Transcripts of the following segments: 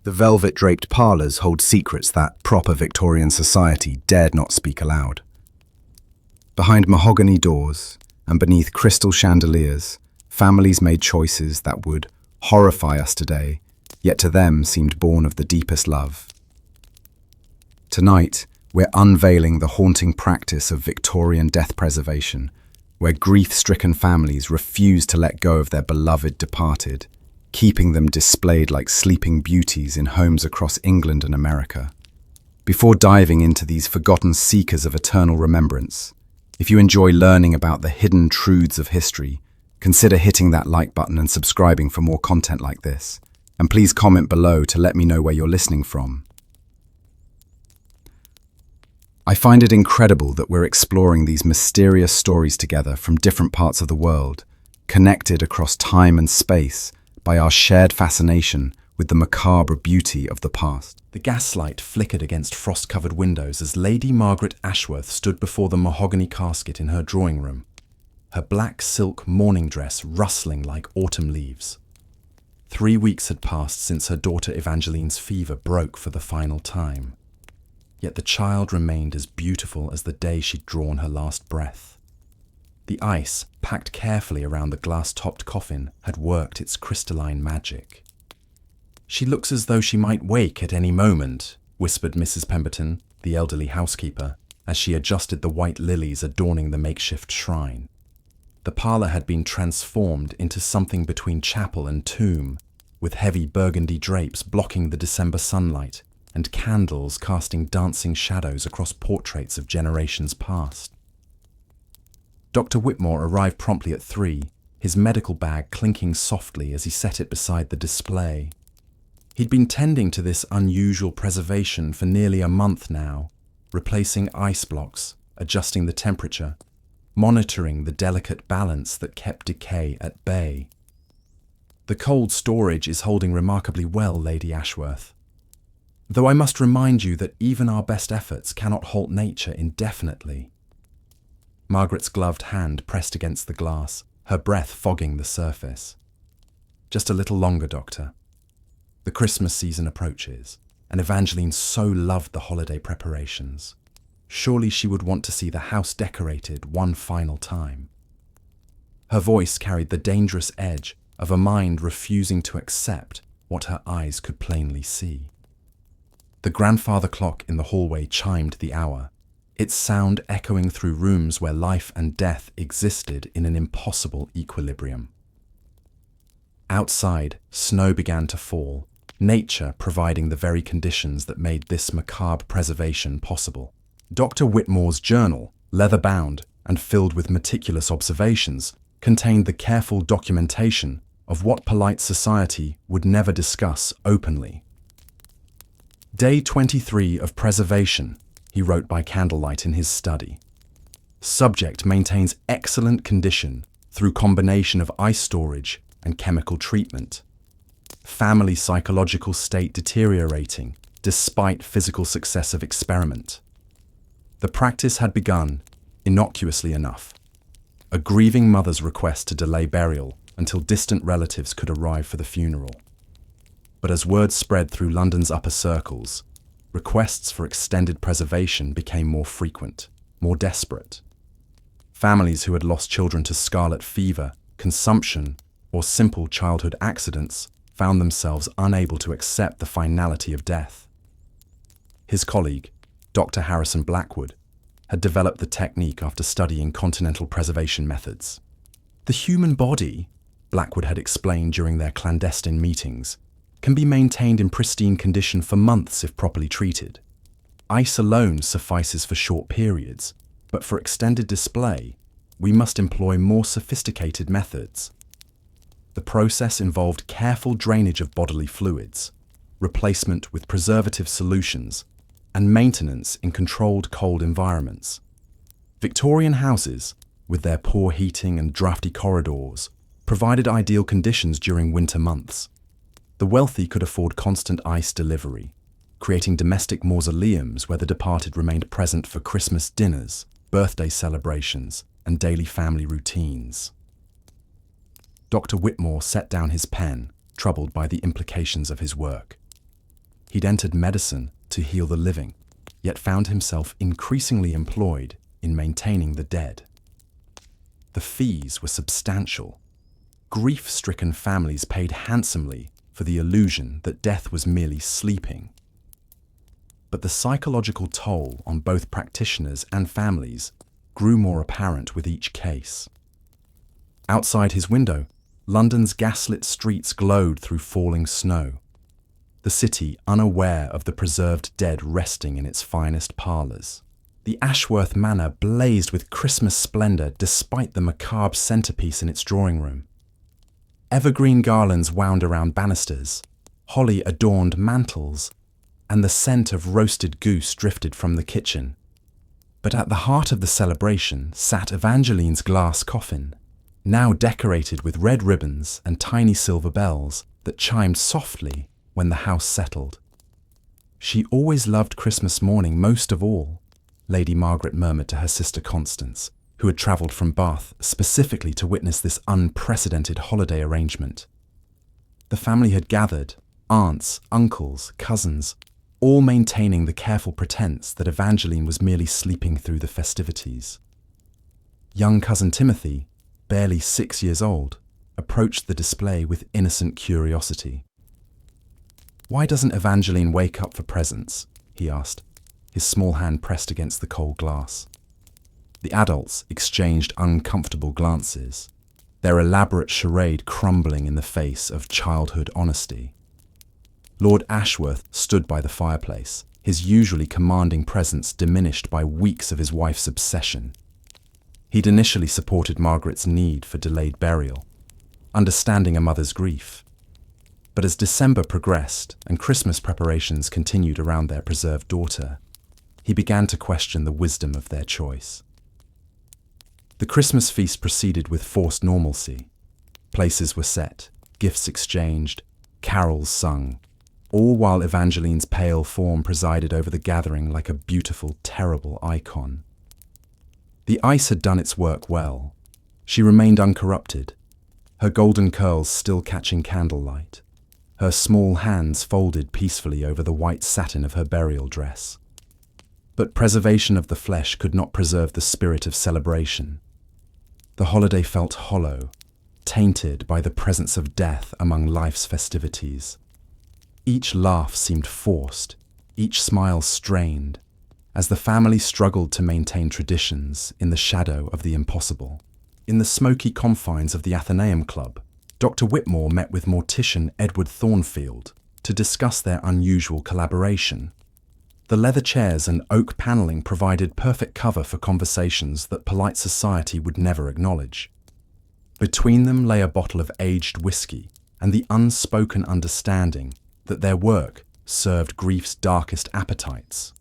The velvet-draped parlours hold secrets that proper Victorian society dared not speak aloud. Behind mahogany doors and beneath crystal chandeliers, families made choices that would horrify us today, yet to them seemed born of the deepest love. Tonight, we're unveiling the haunting practice of Victorian death preservation, where grief-stricken families refuse to let go of their beloved departed, keeping them displayed like sleeping beauties in homes across England and America. Before diving into these forgotten seekers of eternal remembrance, if you enjoy learning about the hidden truths of history, consider hitting that like button and subscribing for more content like this. And please comment below to let me know where you're listening from. I find it incredible that we're exploring these mysterious stories together from different parts of the world, connected across time and space by our shared fascination with the macabre beauty of the past. The gaslight flickered against frost-covered windows as Lady Margaret Ashworth stood before the mahogany casket in her drawing room, her black silk morning dress rustling like autumn leaves. 3 weeks had passed since her daughter Evangeline's fever broke for the final time. Yet the child remained as beautiful as the day she'd drawn her last breath. The ice, packed carefully around the glass-topped coffin, had worked its crystalline magic. "She looks as though she might wake at any moment," whispered Mrs. Pemberton, the elderly housekeeper, as she adjusted the white lilies adorning the makeshift shrine. The parlour had been transformed into something between chapel and tomb, with heavy burgundy drapes blocking the December sunlight and candles casting dancing shadows across portraits of generations past. Dr. Whitmore arrived promptly at 3, his medical bag clinking softly as he set it beside the display. He'd been tending to this unusual preservation for nearly a month now, replacing ice blocks, adjusting the temperature, monitoring the delicate balance that kept decay at bay. "The cold storage is holding remarkably well, Lady Ashworth. Though I must remind you that even our best efforts cannot halt nature indefinitely." Margaret's gloved hand pressed against the glass, her breath fogging the surface. "Just a little longer, Doctor. The Christmas season approaches, and Evangeline so loved the holiday preparations. Surely she would want to see the house decorated one final time." Her voice carried the dangerous edge of a mind refusing to accept what her eyes could plainly see. The grandfather clock in the hallway chimed the hour, its sound echoing through rooms where life and death existed in an impossible equilibrium. Outside, snow began to fall, nature providing the very conditions that made this macabre preservation possible. Dr. Whitmore's journal, leather-bound and filled with meticulous observations, contained the careful documentation of what polite society would never discuss openly. "Day 23 of preservation," he wrote by candlelight in his study. "Subject maintains excellent condition through combination of ice storage and chemical treatment. Family psychological state deteriorating despite physical success of experiment." The practice had begun, innocuously enough. A grieving mother's request to delay burial until distant relatives could arrive for the funeral. But as word spread through London's upper circles, requests for extended preservation became more frequent, more desperate. Families who had lost children to scarlet fever, consumption, or simple childhood accidents found themselves unable to accept the finality of death. His colleague, Dr. Harrison Blackwood, had developed the technique after studying continental preservation methods. "The human body," Blackwood had explained during their clandestine meetings, "can be maintained in pristine condition for months if properly treated. Ice alone suffices for short periods, but for extended display, we must employ more sophisticated methods." The process involved careful drainage of bodily fluids, replacement with preservative solutions, and maintenance in controlled cold environments. Victorian houses, with their poor heating and drafty corridors, provided ideal conditions during winter months. The wealthy could afford constant ice delivery, creating domestic mausoleums where the departed remained present for Christmas dinners, birthday celebrations, and daily family routines. Dr. Whitmore set down his pen, troubled by the implications of his work. He'd entered medicine to heal the living, yet found himself increasingly employed in maintaining the dead. The fees were substantial. Grief-stricken families paid handsomely for the illusion that death was merely sleeping. But the psychological toll on both practitioners and families grew more apparent with each case. Outside his window, London's gaslit streets glowed through falling snow, the city unaware of the preserved dead resting in its finest parlours. The Ashworth Manor blazed with Christmas splendour despite the macabre centrepiece in its drawing room. Evergreen garlands wound around banisters, holly adorned mantels, and the scent of roasted goose drifted from the kitchen. But at the heart of the celebration sat Evangeline's glass coffin, now decorated with red ribbons and tiny silver bells that chimed softly when the house settled. She always loved Christmas morning most of all, Lady Margaret murmured to her sister Constance, who had travelled from Bath specifically to witness this unprecedented holiday arrangement. The family had gathered, aunts, uncles, cousins, all maintaining the careful pretense that Evangeline was merely sleeping through the festivities. Young cousin Timothy, barely 6 years old, approached the display with innocent curiosity. "Why doesn't Evangeline wake up for presents?" he asked, his small hand pressed against the cold glass. The adults exchanged uncomfortable glances, their elaborate charade crumbling in the face of childhood honesty. Lord Ashworth stood by the fireplace, his usually commanding presence diminished by weeks of his wife's obsession. He'd initially supported Margaret's need for delayed burial, understanding a mother's grief. But as December progressed and Christmas preparations continued around their preserved daughter, he began to question the wisdom of their choice. The Christmas feast proceeded with forced normalcy. Places were set, gifts exchanged, carols sung, all while Evangeline's pale form presided over the gathering like a beautiful, terrible icon. The ice had done its work well. She remained uncorrupted, her golden curls still catching candlelight, her small hands folded peacefully over the white satin of her burial dress. But preservation of the flesh could not preserve the spirit of celebration. The holiday felt hollow, tainted by the presence of death among life's festivities. Each laugh seemed forced, each smile strained, as the family struggled to maintain traditions in the shadow of the impossible. In the smoky confines of the Athenaeum Club, Dr. Whitmore met with mortician Edward Thornfield to discuss their unusual collaboration. The leather chairs and oak panelling provided perfect cover for conversations that polite society would never acknowledge. Between them lay a bottle of aged whiskey and the unspoken understanding that their work served grief's darkest appetites.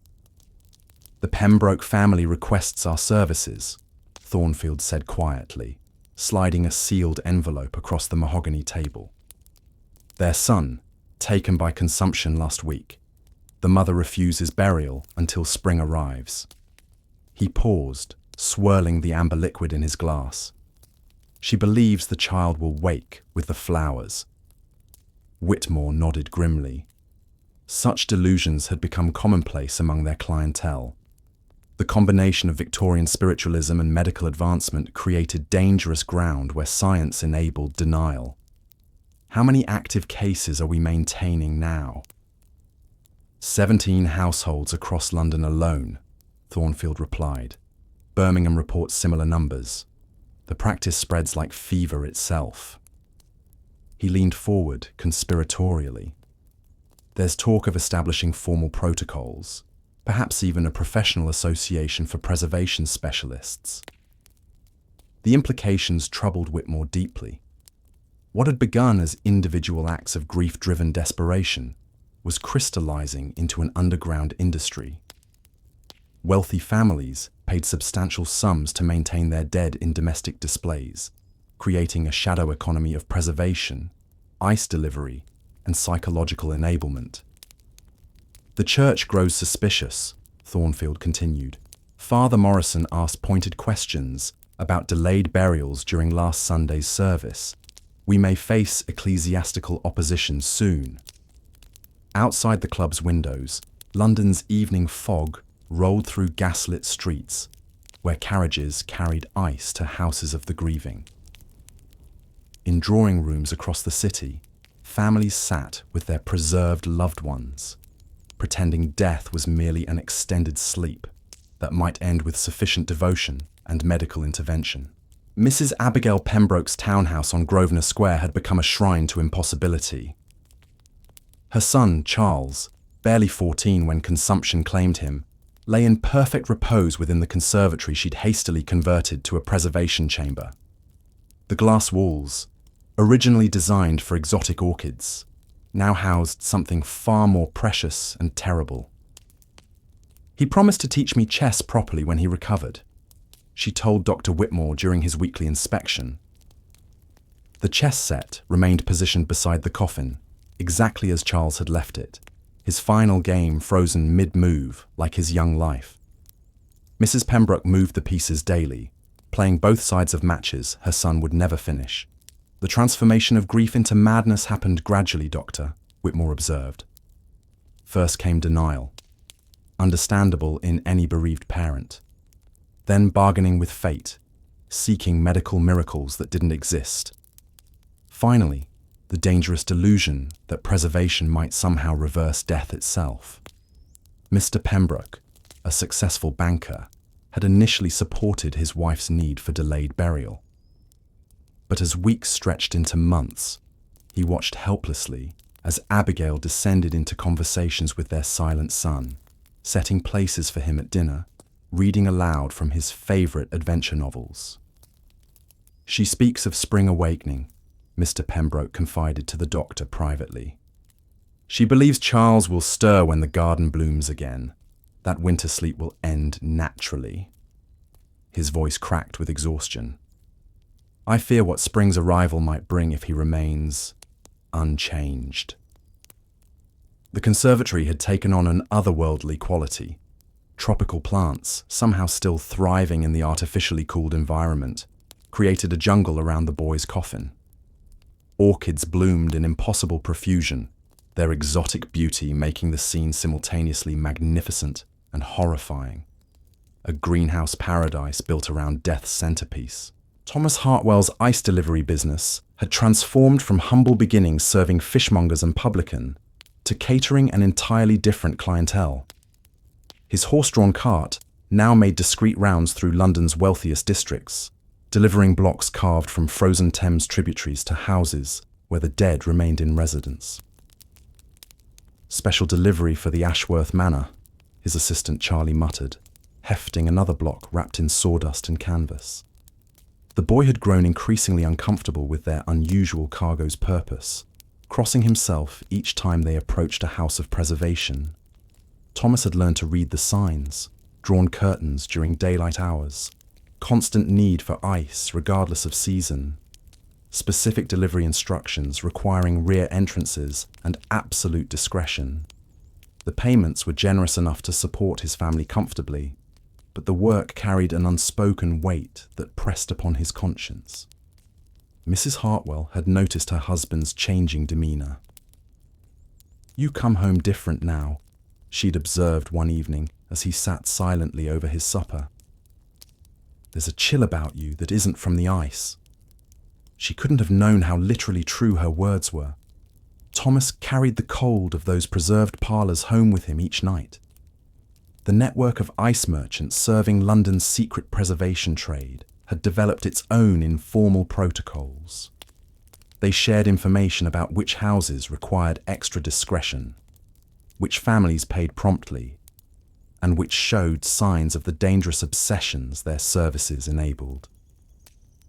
"The Pembroke family requests our services," Thornfield said quietly, sliding a sealed envelope across the mahogany table. "Their son, taken by consumption last week. The mother refuses burial until spring arrives." He paused, swirling the amber liquid in his glass. "She believes the child will wake with the flowers." Whitmore nodded grimly. Such delusions had become commonplace among their clientele. The combination of Victorian spiritualism and medical advancement created dangerous ground where science enabled denial. "How many active cases are we maintaining now?" 17 households across London alone, Thornfield replied. Birmingham reports similar numbers. The practice spreads like fever itself. He leaned forward conspiratorially. "There's talk of establishing formal protocols, perhaps even a professional association for preservation specialists." The implications troubled Whitmore deeply. What had begun as individual acts of grief-driven desperation was crystallizing into an underground industry. Wealthy families paid substantial sums to maintain their dead in domestic displays, creating a shadow economy of preservation, ice delivery, and psychological enablement. "The church grows suspicious," Thornfield continued. "Father Morrison asked pointed questions about delayed burials during last Sunday's service. We may face ecclesiastical opposition soon." Outside the club's windows, London's evening fog rolled through gaslit streets, where carriages carried ice to houses of the grieving. In drawing rooms across the city, families sat with their preserved loved ones, pretending death was merely an extended sleep that might end with sufficient devotion and medical intervention. Mrs. Abigail Pembroke's townhouse on Grosvenor Square had become a shrine to impossibility. Her son, Charles, barely 14 when consumption claimed him, lay in perfect repose within the conservatory she'd hastily converted to a preservation chamber. The glass walls, originally designed for exotic orchids, now housed something far more precious and terrible. He promised to teach me chess properly when he recovered, she told Dr. Whitmore during his weekly inspection. The chess set remained positioned beside the coffin, exactly as Charles had left it, his final game frozen mid-move like his young life. Mrs. Pembroke moved the pieces daily, playing both sides of matches her son would never finish. The transformation of grief into madness happened gradually, Doctor, Whitmore observed. First came denial, understandable in any bereaved parent. Then bargaining with fate, seeking medical miracles that didn't exist. Finally, the dangerous delusion that preservation might somehow reverse death itself. Mr. Pembroke, a successful banker, had initially supported his wife's need for delayed burial. But as weeks stretched into months, he watched helplessly as Abigail descended into conversations with their silent son, setting places for him at dinner, reading aloud from his favorite adventure novels. She speaks of spring awakening, Mr. Pembroke confided to the doctor privately. She believes Charles will stir when the garden blooms again. That winter sleep will end naturally. His voice cracked with exhaustion. I fear what spring's arrival might bring if he remains unchanged. The conservatory had taken on an otherworldly quality. Tropical plants, somehow still thriving in the artificially cooled environment, created a jungle around the boy's coffin. Orchids bloomed in impossible profusion, their exotic beauty making the scene simultaneously magnificent and horrifying. A greenhouse paradise built around death's centerpiece. Thomas Hartwell's ice delivery business had transformed from humble beginnings serving fishmongers and publican to catering an entirely different clientele. His horse-drawn cart now made discreet rounds through London's wealthiest districts, delivering blocks carved from frozen Thames tributaries to houses where the dead remained in residence. Special delivery for the Ashworth Manor, his assistant Charlie muttered, hefting another block wrapped in sawdust and canvas. The boy had grown increasingly uncomfortable with their unusual cargo's purpose, crossing himself each time they approached a house of preservation. Thomas had learned to read the signs, drawn curtains during daylight hours, constant need for ice regardless of season, specific delivery instructions requiring rear entrances and absolute discretion. The payments were generous enough to support his family comfortably, but the work carried an unspoken weight that pressed upon his conscience. Mrs. Hartwell had noticed her husband's changing demeanour. "You come home different now," she'd observed one evening as he sat silently over his supper. "There's a chill about you that isn't from the ice." She couldn't have known how literally true her words were. Thomas carried the cold of those preserved parlours home with him each night. The network of ice merchants serving London's secret preservation trade had developed its own informal protocols. They shared information about which houses required extra discretion, which families paid promptly, and which showed signs of the dangerous obsessions their services enabled.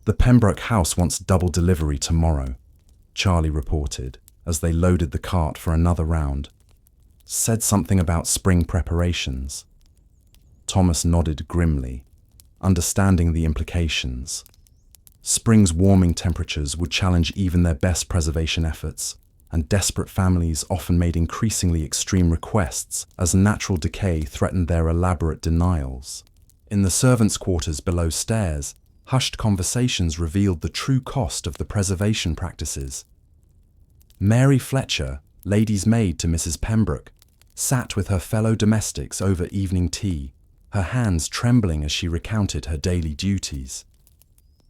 "The Pembroke house wants double delivery tomorrow," Charlie reported as they loaded the cart for another round. "Said something about spring preparations." Thomas nodded grimly, understanding the implications. Spring's warming temperatures would challenge even their best preservation efforts, and desperate families often made increasingly extreme requests as natural decay threatened their elaborate denials. In the servants' quarters below stairs, hushed conversations revealed the true cost of the preservation practices. Mary Fletcher, lady's maid to Mrs. Pembroke, sat with her fellow domestics over evening tea, her hands trembling as she recounted her daily duties.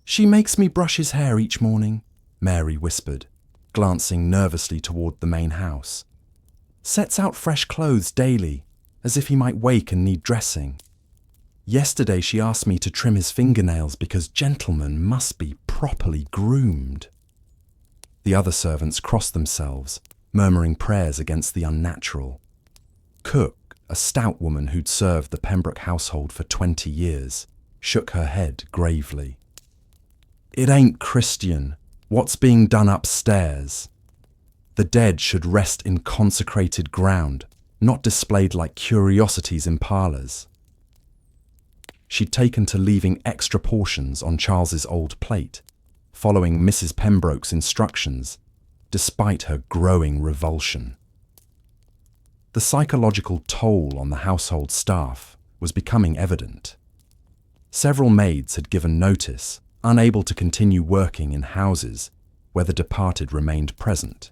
"She makes me brush his hair each morning," Mary whispered, glancing nervously toward the main house. "Sets out fresh clothes daily, as if he might wake and need dressing. Yesterday she asked me to trim his fingernails because gentlemen must be properly groomed." The other servants crossed themselves, murmuring prayers against the unnatural. Cook, a stout woman who'd served the Pembroke household for 20 years, shook her head gravely. "It ain't Christian, what's being done upstairs. The dead should rest in consecrated ground, not displayed like curiosities in parlours." She'd taken to leaving extra portions on Charles's old plate, following Mrs. Pembroke's instructions, despite her growing revulsion. The psychological toll on the household staff was becoming evident. Several maids had given notice, unable to continue working in houses where the departed remained present.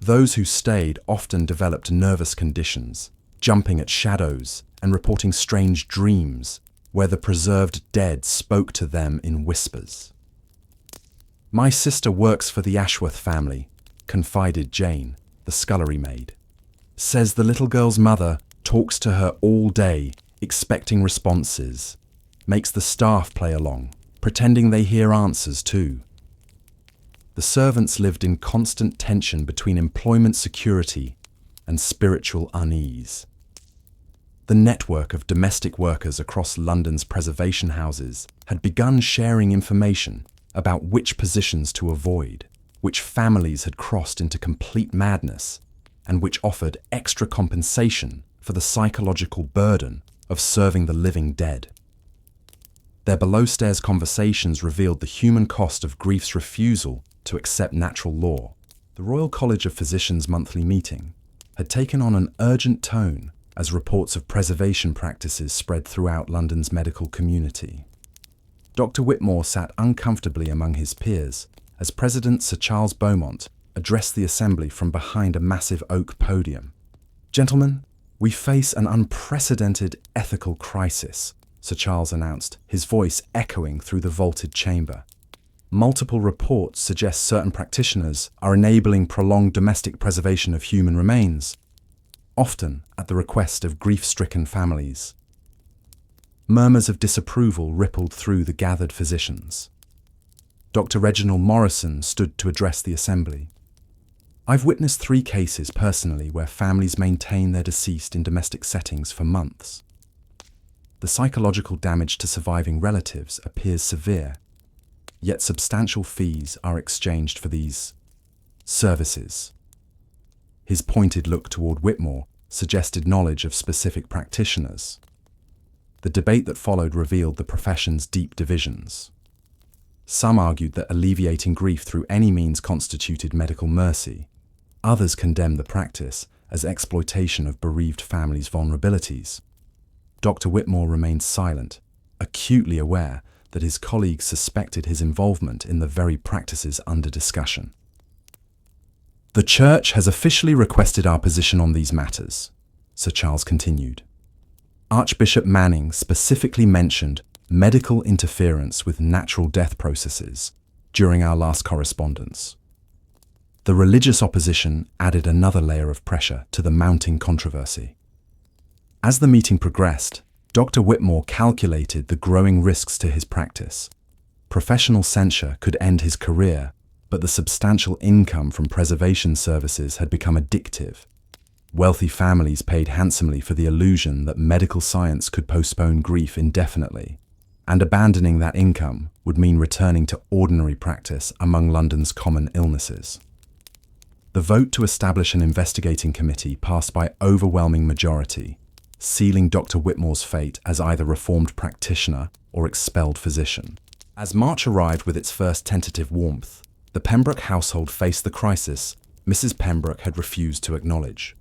Those who stayed often developed nervous conditions, jumping at shadows and reporting strange dreams where the preserved dead spoke to them in whispers. "My sister works for the Ashworth family," confided Jane, the scullery maid. "Says the little girl's mother talks to her all day, expecting responses. Makes the staff play along, pretending they hear answers too." The servants lived in constant tension between employment security and spiritual unease. The network of domestic workers across London's preservation houses had begun sharing information about which positions to avoid, which families had crossed into complete madness, and which offered extra compensation for the psychological burden of serving the living dead. Their below-stairs conversations revealed the human cost of grief's refusal to accept natural law. The Royal College of Physicians' monthly meeting had taken on an urgent tone as reports of preservation practices spread throughout London's medical community. Dr. Whitmore sat uncomfortably among his peers as President Sir Charles Beaumont addressed the assembly from behind a massive oak podium. "Gentlemen, we face an unprecedented ethical crisis," Sir Charles announced, his voice echoing through the vaulted chamber. "Multiple reports suggest certain practitioners are enabling prolonged domestic preservation of human remains, often at the request of grief-stricken families." Murmurs of disapproval rippled through the gathered physicians. Dr. Reginald Morrison stood to address the assembly. "I've witnessed 3 cases personally where families maintain their deceased in domestic settings for months. The psychological damage to surviving relatives appears severe, yet substantial fees are exchanged for these services." His pointed look toward Whitmore suggested knowledge of specific practitioners. The debate that followed revealed the profession's deep divisions. Some argued that alleviating grief through any means constituted medical mercy. Others condemned the practice as exploitation of bereaved families' vulnerabilities. Dr. Whitmore remained silent, acutely aware that his colleagues suspected his involvement in the very practices under discussion. "The Church has officially requested our position on these matters," Sir Charles continued. "Archbishop Manning specifically mentioned medical interference with natural death processes during our last correspondence. The religious opposition added another layer of pressure to the mounting controversy. As the meeting progressed, Dr. Whitmore calculated the growing risks to his practice. Professional censure could end his career, but the substantial income from preservation services had become addictive. Wealthy families paid handsomely for the illusion that medical science could postpone grief indefinitely, and abandoning that income would mean returning to ordinary practice among London's common illnesses. The vote to establish an investigating committee passed by overwhelming majority, sealing Dr. Whitmore's fate as either reformed practitioner or expelled physician. As March arrived with its first tentative warmth, the Pembroke household faced the crisis Mrs. Pembroke had refused to acknowledge.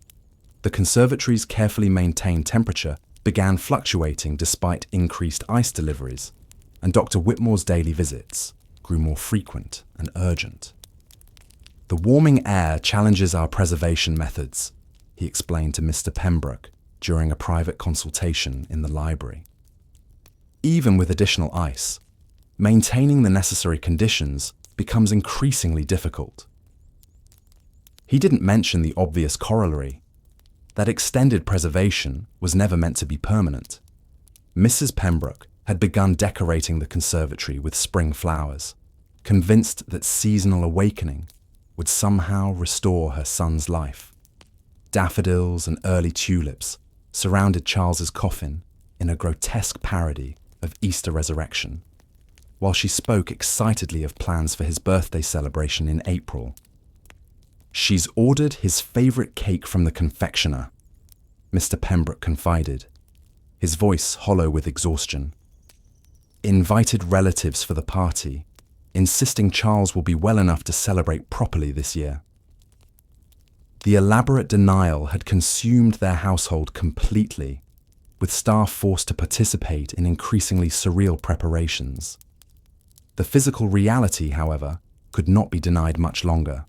The conservatory's carefully maintained temperature began fluctuating despite increased ice deliveries, and Dr. Whitmore's daily visits grew more frequent and urgent. The warming air challenges our preservation methods, he explained to Mr. Pembroke during a private consultation in the library. Even with additional ice, maintaining the necessary conditions becomes increasingly difficult. He didn't mention the obvious corollary, that extended preservation was never meant to be permanent. Mrs. Pembroke had begun decorating the conservatory with spring flowers, convinced that seasonal awakening would somehow restore her son's life. Daffodils and early tulips surrounded Charles's coffin in a grotesque parody of Easter resurrection, while she spoke excitedly of plans for his birthday celebration in April. "She's ordered his favorite cake from the confectioner," Mr. Pembroke confided, his voice hollow with exhaustion. "Invited relatives for the party, insisting Charles will be well enough to celebrate properly this year." The elaborate denial had consumed their household completely, with staff forced to participate in increasingly surreal preparations. The physical reality, however, could not be denied much longer.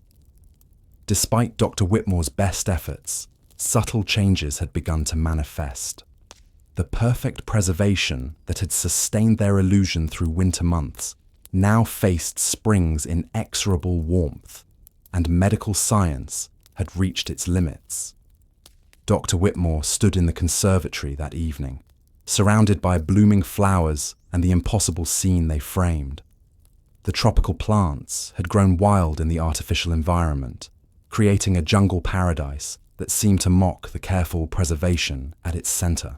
Despite Dr. Whitmore's best efforts, subtle changes had begun to manifest. The perfect preservation that had sustained their illusion through winter months now faced spring's inexorable warmth, and medical science had reached its limits. Dr. Whitmore stood in the conservatory that evening, surrounded by blooming flowers and the impossible scene they framed. The tropical plants had grown wild in the artificial environment, creating a jungle paradise that seemed to mock the careful preservation at its center.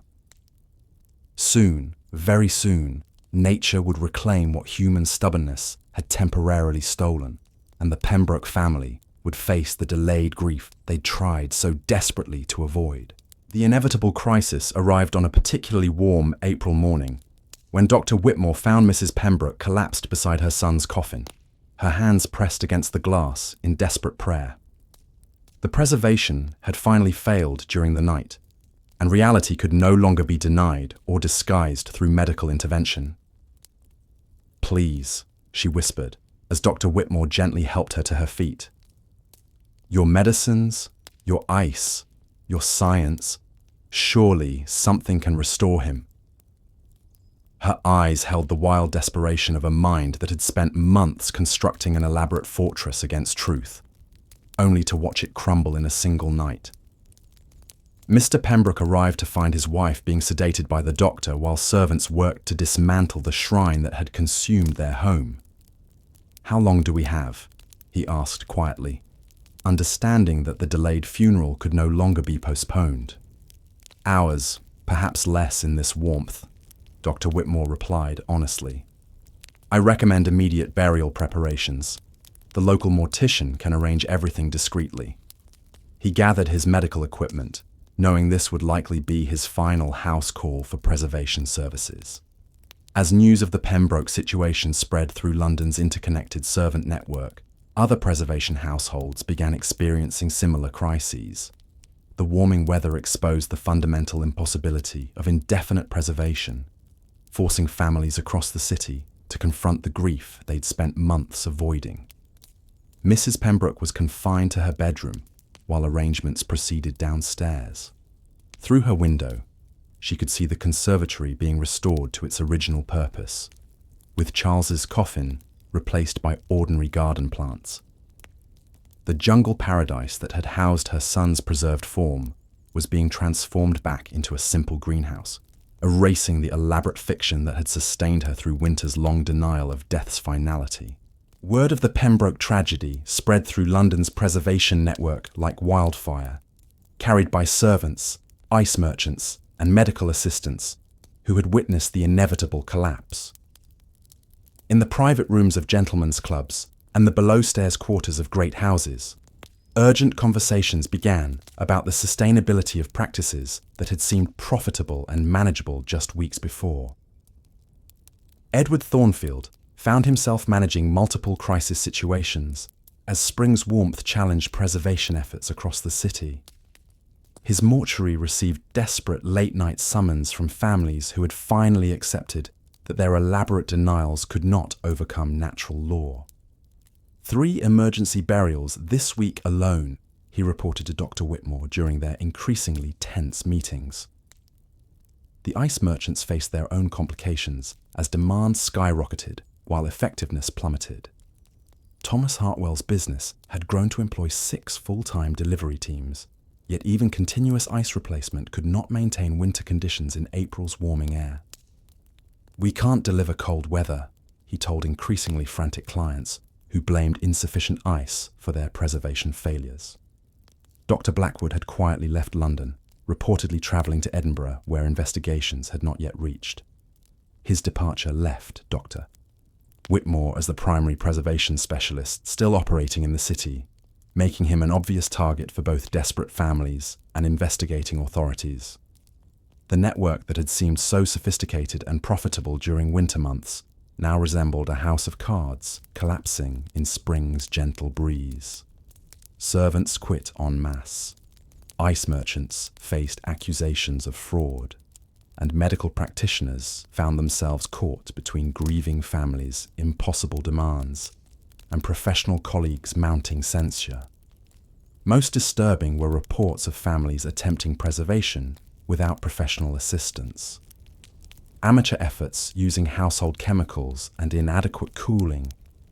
Soon, very soon, nature would reclaim what human stubbornness had temporarily stolen, and the Pembroke family would face the delayed grief they'd tried so desperately to avoid. The inevitable crisis arrived on a particularly warm April morning, when Dr. Whitmore found Mrs. Pembroke collapsed beside her son's coffin, her hands pressed against the glass in desperate prayer. The preservation had finally failed during the night, and reality could no longer be denied or disguised through medical intervention. "Please," she whispered, as Dr. Whitmore gently helped her to her feet. "Your medicines, your ice, your science, surely something can restore him." Her eyes held the wild desperation of a mind that had spent months constructing an elaborate fortress against truth, only to watch it crumble in a single night. Mr. Pembroke arrived to find his wife being sedated by the doctor while servants worked to dismantle the shrine that had consumed their home. "How long do we have?" he asked quietly, understanding that the delayed funeral could no longer be postponed. "Hours, perhaps less in this warmth," Dr. Whitmore replied honestly. "I recommend immediate burial preparations. The local mortician can arrange everything discreetly." He gathered his medical equipment, knowing this would likely be his final house call for preservation services. As news of the Pembroke situation spread through London's interconnected servant network, other preservation households began experiencing similar crises. The warming weather exposed the fundamental impossibility of indefinite preservation, forcing families across the city to confront the grief they'd spent months avoiding. Mrs. Pembroke was confined to her bedroom while arrangements proceeded downstairs. Through her window, she could see the conservatory being restored to its original purpose, with Charles's coffin replaced by ordinary garden plants. The jungle paradise that had housed her son's preserved form was being transformed back into a simple greenhouse, erasing the elaborate fiction that had sustained her through winter's long denial of death's finality. Word of the Pembroke tragedy spread through London's preservation network like wildfire, carried by servants, ice merchants, and medical assistants who had witnessed the inevitable collapse. In the private rooms of gentlemen's clubs and the below-stairs quarters of great houses, urgent conversations began about the sustainability of practices that had seemed profitable and manageable just weeks before. Edward Thornfield found himself managing multiple crisis situations as spring's warmth challenged preservation efforts across the city. His mortuary received desperate late-night summons from families who had finally accepted that their elaborate denials could not overcome natural law. 3 emergency burials this week alone, he reported to Dr. Whitmore during their increasingly tense meetings. The ice merchants faced their own complications as demand skyrocketed while effectiveness plummeted. Thomas Hartwell's business had grown to employ 6 full-time delivery teams, yet even continuous ice replacement could not maintain winter conditions in April's warming air. "We can't deliver cold weather," he told increasingly frantic clients who blamed insufficient ice for their preservation failures. Dr. Blackwood had quietly left London, reportedly travelling to Edinburgh where investigations had not yet reached. His departure left Dr. Whitmore as the primary preservation specialist still operating in the city, making him an obvious target for both desperate families and investigating authorities. The network that had seemed so sophisticated and profitable during winter months now resembled a house of cards collapsing in spring's gentle breeze. Servants quit en masse. Ice merchants faced accusations of fraud, and medical practitioners found themselves caught between grieving families' impossible demands and professional colleagues' mounting censure. Most disturbing were reports of families attempting preservation without professional assistance. Amateur efforts using household chemicals and inadequate cooling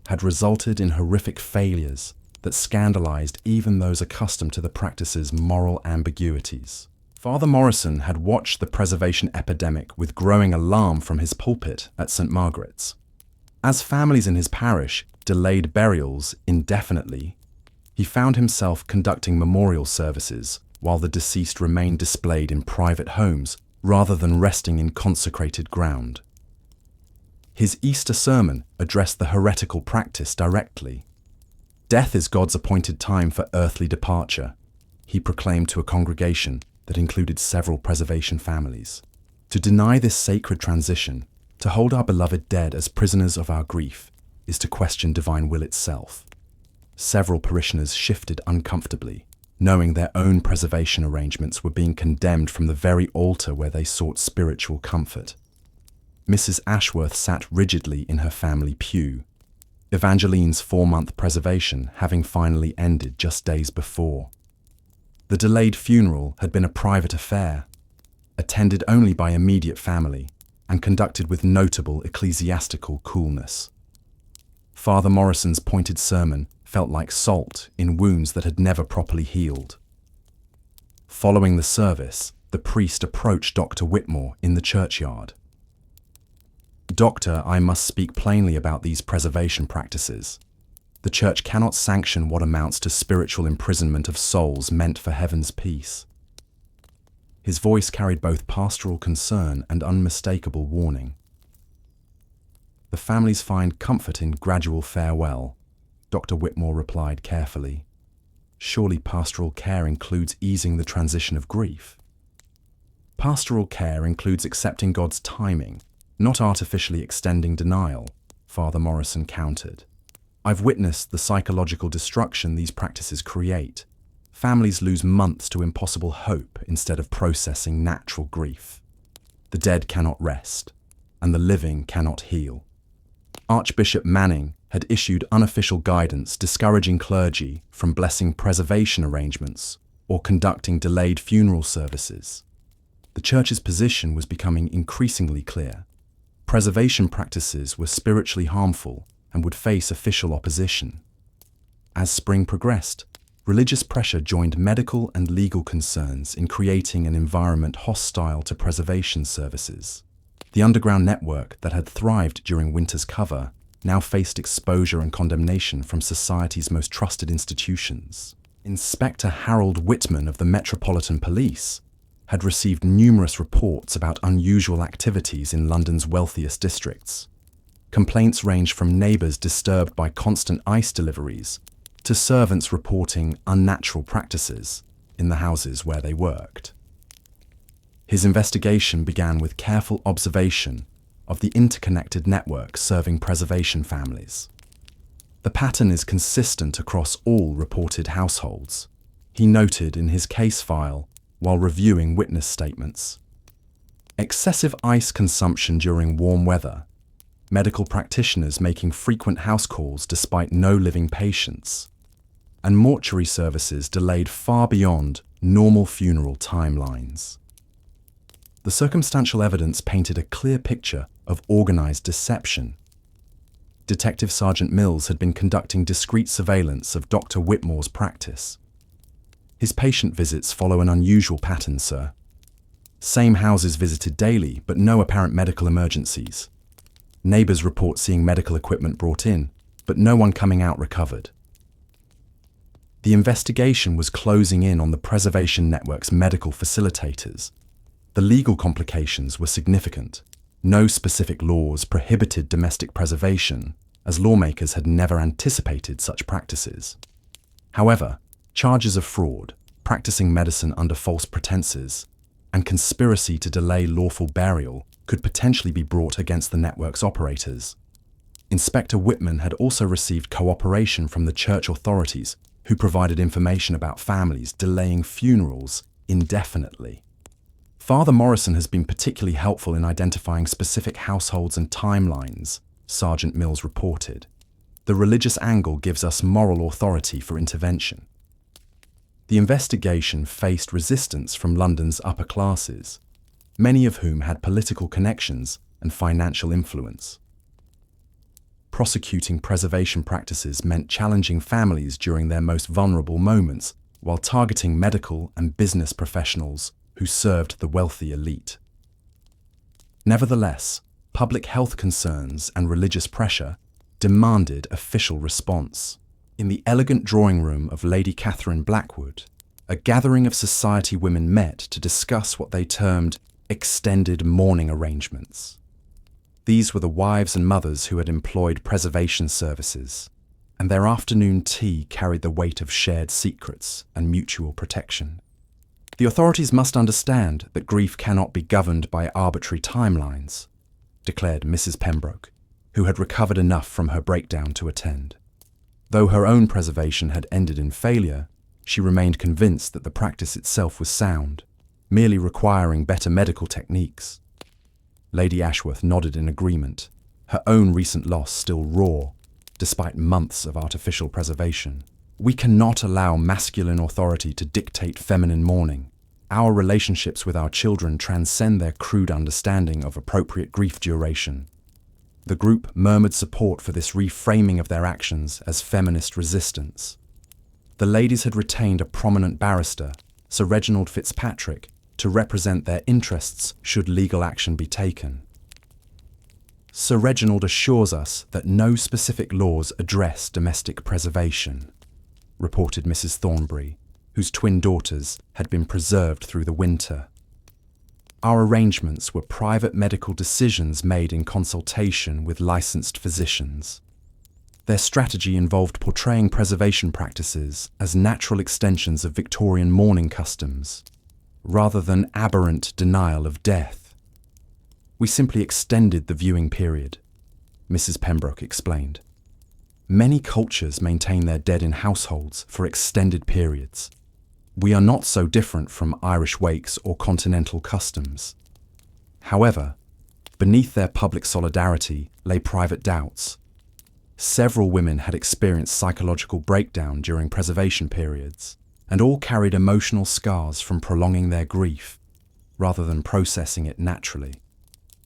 had resulted in horrific failures that scandalized even those accustomed to the practice's moral ambiguities. Father Morrison had watched the preservation epidemic with growing alarm from his pulpit at St. Margaret's. As families in his parish delayed burials indefinitely, he found himself conducting memorial services while the deceased remained displayed in private homes rather than resting in consecrated ground. His Easter sermon addressed the heretical practice directly. "Death is God's appointed time for earthly departure," he proclaimed to a congregation that included several preservation families. "To deny this sacred transition, to hold our beloved dead as prisoners of our grief, is to question divine will itself." Several parishioners shifted uncomfortably, knowing their own preservation arrangements were being condemned from the very altar where they sought spiritual comfort. Mrs. Ashworth sat rigidly in her family pew, Evangeline's 4-month preservation having finally ended just days before. The delayed funeral had been a private affair, attended only by immediate family, and conducted with notable ecclesiastical coolness. Father Morrison's pointed sermon felt like salt in wounds that had never properly healed. Following the service, the priest approached Dr. Whitmore in the churchyard. "Doctor, I must speak plainly about these preservation practices. The Church cannot sanction what amounts to spiritual imprisonment of souls meant for heaven's peace." His voice carried both pastoral concern and unmistakable warning. "The families find comfort in gradual farewell," Dr. Whitmore replied carefully. "Surely pastoral care includes easing the transition of grief." "Pastoral care includes accepting God's timing, not artificially extending denial," Father Morrison countered. "I've witnessed the psychological destruction these practices create. Families lose months to impossible hope instead of processing natural grief. The dead cannot rest, and the living cannot heal." Archbishop Manning had issued unofficial guidance discouraging clergy from blessing preservation arrangements or conducting delayed funeral services. The Church's position was becoming increasingly clear. Preservation practices were spiritually harmful and would face official opposition. As spring progressed, religious pressure joined medical and legal concerns in creating an environment hostile to preservation services. The underground network that had thrived during winter's cover now faced exposure and condemnation from society's most trusted institutions. Inspector Harold Whitman of the Metropolitan Police had received numerous reports about unusual activities in London's wealthiest districts. Complaints ranged from neighbours disturbed by constant ice deliveries to servants reporting unnatural practices in the houses where they worked. His investigation began with careful observation of the interconnected network serving preservation families. "The pattern is consistent across all reported households," he noted in his case file while reviewing witness statements. "Excessive ice consumption during warm weather, medical practitioners making frequent house calls despite no living patients, and mortuary services delayed far beyond normal funeral timelines. The circumstantial evidence painted a clear picture of organized deception. Detective Sergeant Mills had been conducting discreet surveillance of Dr. Whitmore's practice. His patient visits follow an unusual pattern, sir. Same houses visited daily, but no apparent medical emergencies. Neighbors report seeing medical equipment brought in, but no one coming out recovered. The investigation was closing in on the Preservation Network's medical facilitators. The legal complications were significant. No specific laws prohibited domestic preservation, as lawmakers had never anticipated such practices. However, charges of fraud, practicing medicine under false pretenses, and conspiracy to delay lawful burial could potentially be brought against the network's operators. Inspector Whitman had also received cooperation from the church authorities, who provided information about families delaying funerals indefinitely. Father Morrison has been particularly helpful in identifying specific households and timelines, Sergeant Mills reported. The religious angle gives us moral authority for intervention. The investigation faced resistance from London's upper classes, many of whom had political connections and financial influence. Prosecuting preservation practices meant challenging families during their most vulnerable moments, while targeting medical and business professionals who served the wealthy elite. Nevertheless, public health concerns and religious pressure demanded official response. In the elegant drawing room of Lady Catherine Blackwood, a gathering of society women met to discuss what they termed extended mourning arrangements. These were the wives and mothers who had employed preservation services, and their afternoon tea carried the weight of shared secrets and mutual protection. The authorities must understand that grief cannot be governed by arbitrary timelines, declared Mrs. Pembroke, who had recovered enough from her breakdown to attend. Though her own preservation had ended in failure, she remained convinced that the practice itself was sound, merely requiring better medical techniques. Lady Ashworth nodded in agreement, her own recent loss still raw, despite months of artificial preservation. We cannot allow masculine authority to dictate feminine mourning. Our relationships with our children transcend their crude understanding of appropriate grief duration. The group murmured support for this reframing of their actions as feminist resistance. The ladies had retained a prominent barrister, Sir Reginald Fitzpatrick, to represent their interests should legal action be taken. Sir Reginald assures us that no specific laws address domestic preservation, reported Mrs. Thornbury, whose twin daughters had been preserved through the winter. Our arrangements were private medical decisions made in consultation with licensed physicians. Their strategy involved portraying preservation practices as natural extensions of Victorian mourning customs, rather than aberrant denial of death. We simply extended the viewing period, Mrs. Pembroke explained. Many cultures maintain their dead in households for extended periods. We are not so different from Irish wakes or continental customs. However, beneath their public solidarity lay private doubts. Several women had experienced psychological breakdown during preservation periods, and all carried emotional scars from prolonging their grief, rather than processing it naturally.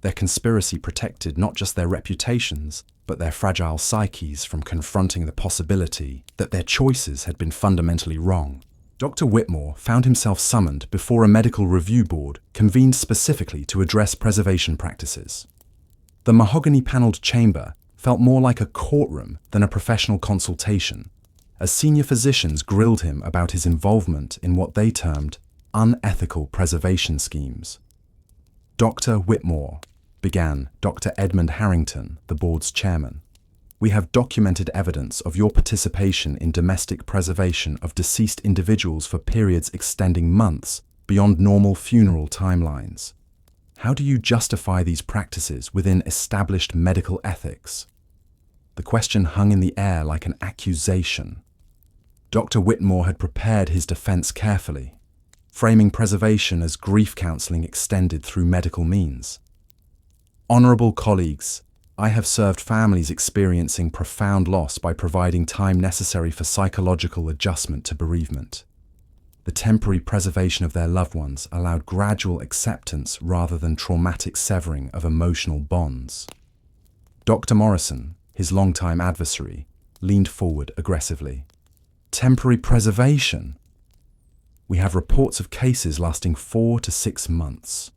Their conspiracy protected not just their reputations, but their fragile psyches from confronting the possibility that their choices had been fundamentally wrong. Dr. Whitmore found himself summoned before a medical review board convened specifically to address preservation practices. The mahogany-panelled chamber felt more like a courtroom than a professional consultation, as senior physicians grilled him about his involvement in what they termed unethical preservation schemes. Dr. Whitmore, began Dr. Edmund Harrington, the board's chairman. We have documented evidence of your participation in domestic preservation of deceased individuals for periods extending months beyond normal funeral timelines. How do you justify these practices within established medical ethics? The question hung in the air like an accusation. Dr. Whitmore had prepared his defense carefully, framing preservation as grief counseling extended through medical means. Honorable colleagues, I have served families experiencing profound loss by providing time necessary for psychological adjustment to bereavement. The temporary preservation of their loved ones allowed gradual acceptance rather than traumatic severing of emotional bonds. Dr. Morrison, his longtime adversary, leaned forward aggressively. Temporary preservation? We have reports of cases lasting 4 to 6 months.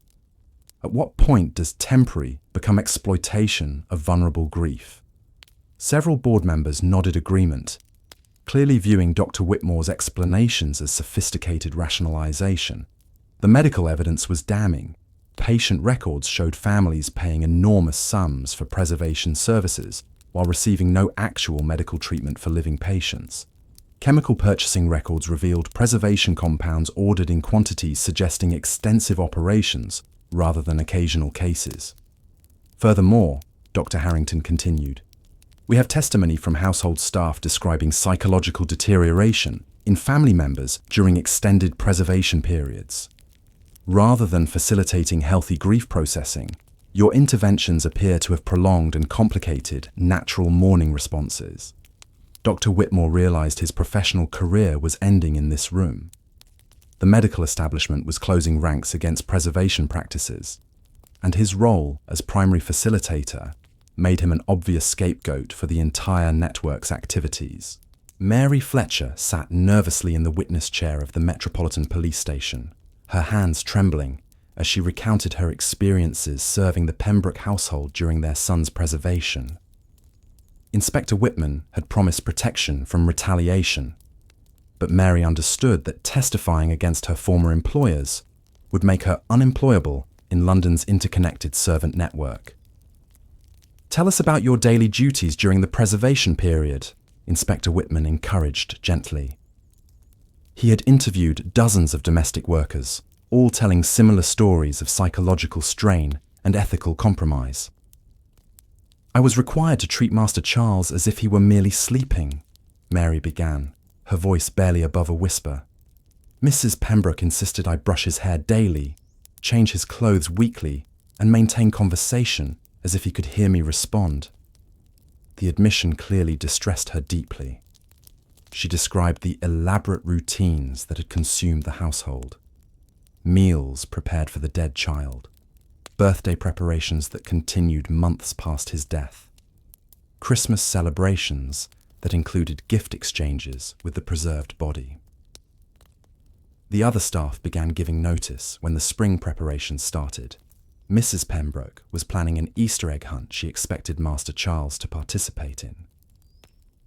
At what point does temporary become exploitation of vulnerable grief? Several board members nodded agreement, clearly viewing Dr. Whitmore's explanations as sophisticated rationalization. The medical evidence was damning. Patient records showed families paying enormous sums for preservation services while receiving no actual medical treatment for living patients. Chemical purchasing records revealed preservation compounds ordered in quantities suggesting extensive operations rather than occasional cases. Furthermore, Dr. Harrington continued, we have testimony from household staff describing psychological deterioration in family members during extended preservation periods. Rather than facilitating healthy grief processing, your interventions appear to have prolonged and complicated natural mourning responses. Dr. Whitmore realized his professional career was ending in this room. The medical establishment was closing ranks against preservation practices, and his role as primary facilitator made him an obvious scapegoat for the entire network's activities. Mary Fletcher sat nervously in the witness chair of the Metropolitan Police Station, her hands trembling as she recounted her experiences serving the Pembroke household during their son's preservation. Inspector Whitman had promised protection from retaliation, but Mary understood that testifying against her former employers would make her unemployable in London's interconnected servant network. Tell us about your daily duties during the preservation period, Inspector Whitman encouraged gently. He had interviewed dozens of domestic workers, all telling similar stories of psychological strain and ethical compromise. I was required to treat Master Charles as if he were merely sleeping, Mary began, her voice barely above a whisper. Mrs. Pembroke insisted I brush his hair daily, change his clothes weekly, and maintain conversation as if he could hear me respond. The admission clearly distressed her deeply. She described the elaborate routines that had consumed the household. Meals prepared for the dead child, birthday preparations that continued months past his death, Christmas celebrations that included gift exchanges with the preserved body. The other staff began giving notice when the spring preparations started. Mrs. Pembroke was planning an Easter egg hunt she expected Master Charles to participate in.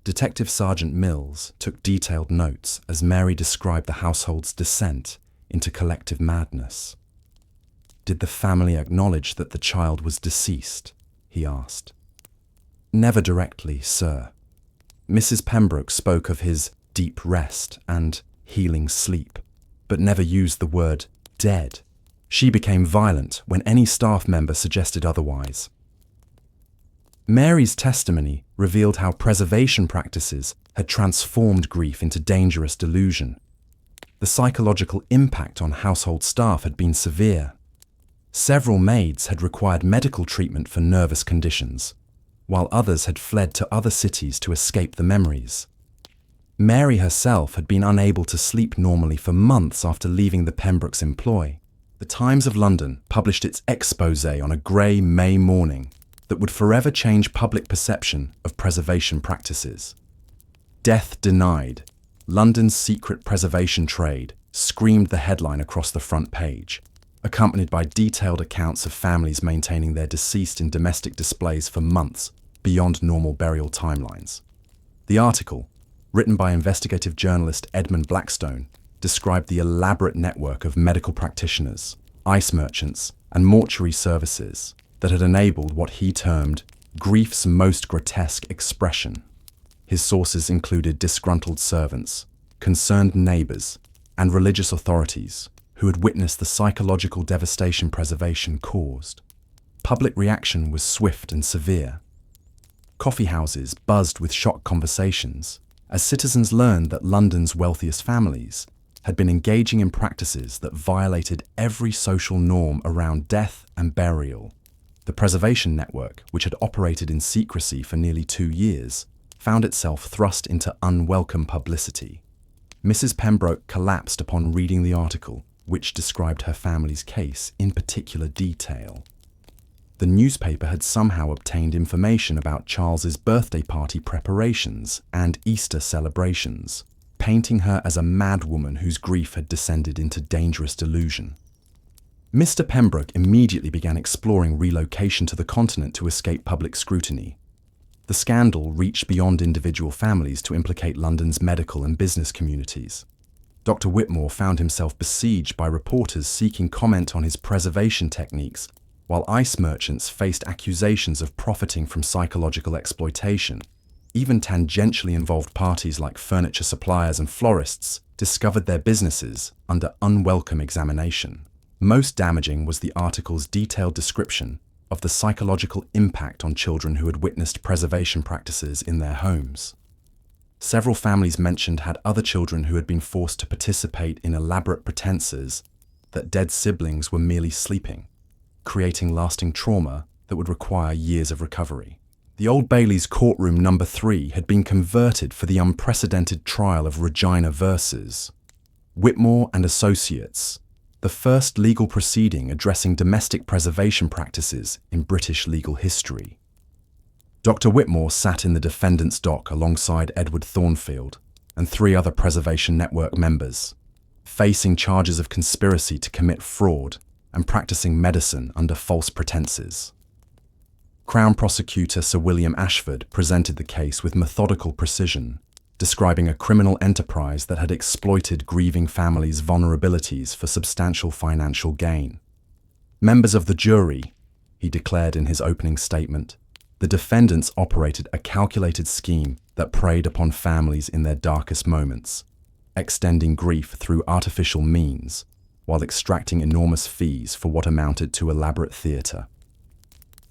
Detective Sergeant Mills took detailed notes as Mary described the household's descent into collective madness. Did the family acknowledge that the child was deceased? He asked. Never directly, sir. Mrs. Pembroke spoke of his deep rest and healing sleep, but never used the word dead. She became violent when any staff member suggested otherwise. Mary's testimony revealed how preservation practices had transformed grief into dangerous delusion. The psychological impact on household staff had been severe. Several maids had required medical treatment for nervous conditions, while others had fled to other cities to escape the memories. Mary herself had been unable to sleep normally for months after leaving the Pembrokes' employ. The Times of London published its exposé on a grey May morning that would forever change public perception of preservation practices. Death denied. London's secret preservation trade screamed the headline across the front page, accompanied by detailed accounts of families maintaining their deceased in domestic displays for months beyond normal burial timelines. The article, written by investigative journalist Edmund Blackstone, described the elaborate network of medical practitioners, ice merchants, and mortuary services that had enabled what he termed grief's most grotesque expression. His sources included disgruntled servants, concerned neighbours, and religious authorities who had witnessed the psychological devastation preservation caused. Public reaction was swift and severe. Coffee houses buzzed with shocked conversations as citizens learned that London's wealthiest families had been engaging in practices that violated every social norm around death and burial. The preservation network, which had operated in secrecy for nearly 2 years, found itself thrust into unwelcome publicity. Mrs. Pembroke collapsed upon reading the article, which described her family's case in particular detail. The newspaper had somehow obtained information about Charles's birthday party preparations and Easter celebrations, painting her as a madwoman whose grief had descended into dangerous delusion. Mr. Pembroke immediately began exploring relocation to the continent to escape public scrutiny. The scandal reached beyond individual families to implicate London's medical and business communities. Dr. Whitmore found himself besieged by reporters seeking comment on his preservation techniques, while ice merchants faced accusations of profiting from psychological exploitation. Even tangentially involved parties like furniture suppliers and florists discovered their businesses under unwelcome examination. Most damaging was the article's detailed description of the psychological impact on children who had witnessed preservation practices in their homes. Several families mentioned had other children who had been forced to participate in elaborate pretenses that dead siblings were merely sleeping, creating lasting trauma that would require years of recovery. The Old Bailey's courtroom number 3 had been converted for the unprecedented trial of Regina versus Whitmore and Associates, the first legal proceeding addressing domestic preservation practices in British legal history. Dr. Whitmore sat in the defendant's dock alongside Edward Thornfield and 3 other Preservation Network members, facing charges of conspiracy to commit fraud and practicing medicine under false pretenses. Crown Prosecutor Sir William Ashford presented the case with methodical precision, describing a criminal enterprise that had exploited grieving families' vulnerabilities for substantial financial gain. Members of the jury, he declared in his opening statement, the defendants operated a calculated scheme that preyed upon families in their darkest moments, extending grief through artificial means, while extracting enormous fees for what amounted to elaborate theatre.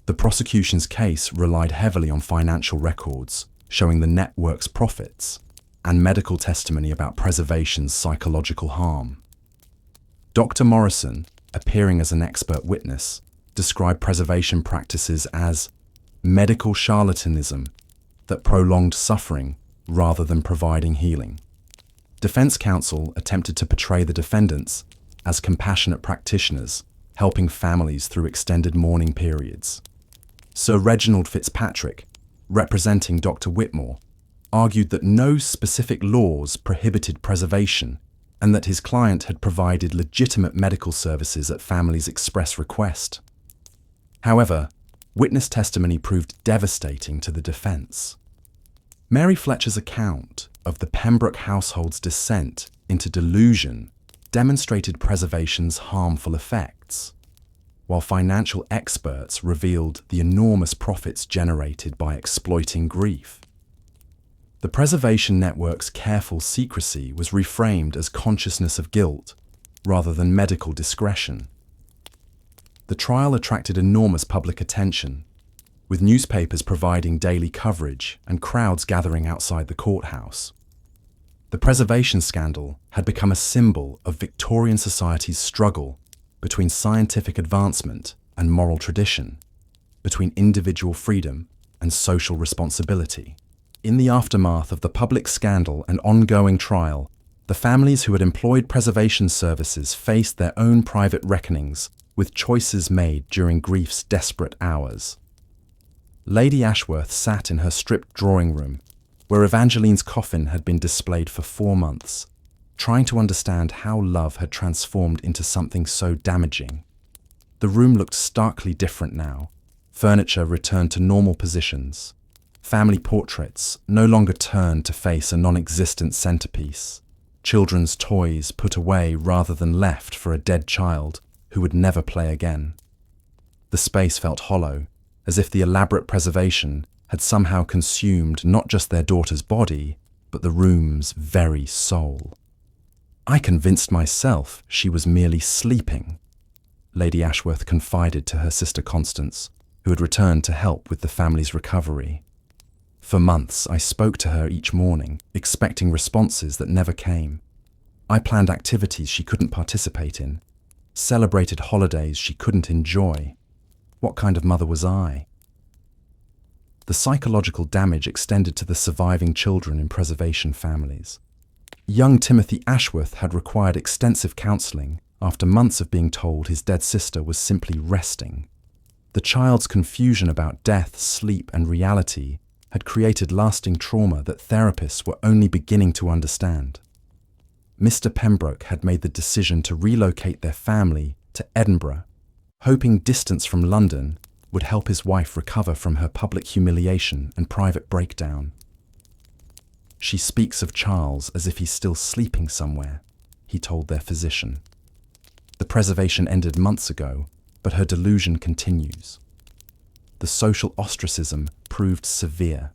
The prosecution's case relied heavily on financial records, showing the network's profits, and medical testimony about preservation's psychological harm. Dr. Morrison, appearing as an expert witness, described preservation practices as medical charlatanism that prolonged suffering rather than providing healing. Defense counsel attempted to portray the defendants as compassionate practitioners, helping families through extended mourning periods. Sir Reginald Fitzpatrick, representing Dr. Whitmore, argued that no specific laws prohibited preservation and that his client had provided legitimate medical services at families' express request. However, witness testimony proved devastating to the defense. Mary Fletcher's account of the Pembroke household's descent into delusion demonstrated preservation's harmful effects, while financial experts revealed the enormous profits generated by exploiting grief. The Preservation Network's careful secrecy was reframed as consciousness of guilt rather than medical discretion. The trial attracted enormous public attention, with newspapers providing daily coverage and crowds gathering outside the courthouse. The preservation scandal had become a symbol of Victorian society's struggle between scientific advancement and moral tradition, between individual freedom and social responsibility. In the aftermath of the public scandal and ongoing trial, the families who had employed preservation services faced their own private reckonings with choices made during grief's desperate hours. Lady Ashworth sat in her stripped drawing room, where Evangeline's coffin had been displayed for 4 months, trying to understand how love had transformed into something so damaging. The room looked starkly different now. Furniture returned to normal positions. Family portraits no longer turned to face a non-existent centerpiece. Children's toys put away rather than left for a dead child who would never play again. The space felt hollow, as if the elaborate preservation had somehow consumed not just their daughter's body, but the room's very soul. I convinced myself she was merely sleeping, Lady Ashworth confided to her sister Constance, who had returned to help with the family's recovery. For months, I spoke to her each morning, expecting responses that never came. I planned activities she couldn't participate in, celebrated holidays she couldn't enjoy. What kind of mother was I? The psychological damage extended to the surviving children in preservation families. Young Timothy Ashworth had required extensive counselling after months of being told his dead sister was simply resting. The child's confusion about death, sleep, and reality had created lasting trauma that therapists were only beginning to understand. Mr. Pembroke had made the decision to relocate their family to Edinburgh, hoping distance from London would help his wife recover from her public humiliation and private breakdown. She speaks of Charles as if he's still sleeping somewhere, he told their physician. The preservation ended months ago, but her delusion continues. The social ostracism proved severe.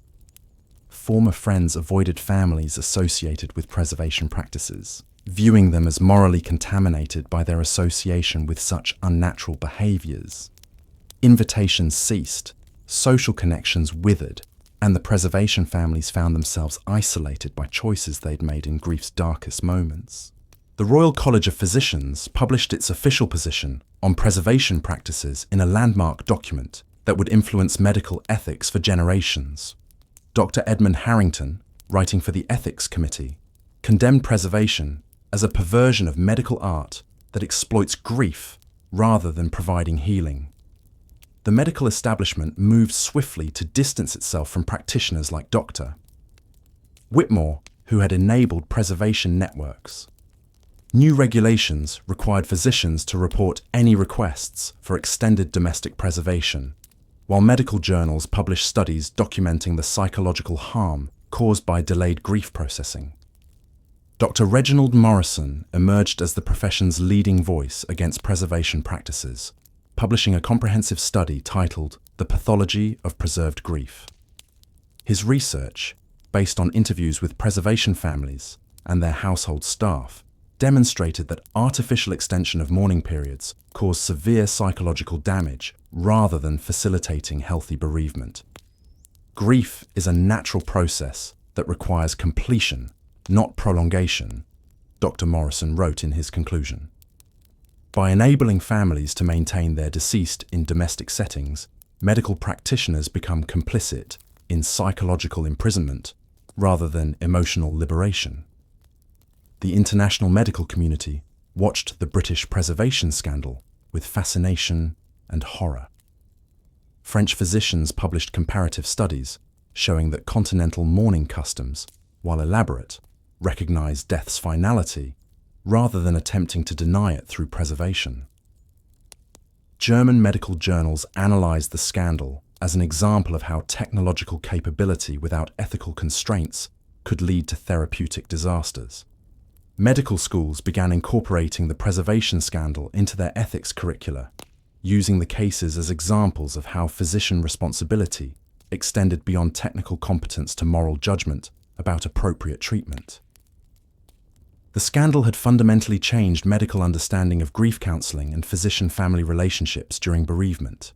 Former friends avoided families associated with preservation practices, viewing them as morally contaminated by their association with such unnatural behaviours. Invitations ceased, social connections withered, and the preservation families found themselves isolated by choices they'd made in grief's darkest moments. The Royal College of Physicians published its official position on preservation practices in a landmark document that would influence medical ethics for generations. Dr. Edmund Harrington, writing for the Ethics Committee, condemned preservation as a perversion of medical art that exploits grief rather than providing healing. The medical establishment moved swiftly to distance itself from practitioners like Dr. Whitmore, who had enabled preservation networks. New regulations required physicians to report any requests for extended domestic preservation, while medical journals published studies documenting the psychological harm caused by delayed grief processing. Dr. Reginald Morrison emerged as the profession's leading voice against preservation practices, publishing a comprehensive study titled The Pathology of Preserved Grief. His research, based on interviews with preservation families and their household staff, demonstrated that artificial extension of mourning periods caused severe psychological damage rather than facilitating healthy bereavement. Grief is a natural process that requires completion, not prolongation, Dr. Morrison wrote in his conclusion. By enabling families to maintain their deceased in domestic settings, medical practitioners become complicit in psychological imprisonment rather than emotional liberation. The international medical community watched the British preservation scandal with fascination and horror. French physicians published comparative studies showing that continental mourning customs, while elaborate, recognized death's finality rather than attempting to deny it through preservation. German medical journals analyzed the scandal as an example of how technological capability without ethical constraints could lead to therapeutic disasters. Medical schools began incorporating the preservation scandal into their ethics curricula, using the cases as examples of how physician responsibility extended beyond technical competence to moral judgment about appropriate treatment. The scandal had fundamentally changed medical understanding of grief counselling and physician-family relationships during bereavement.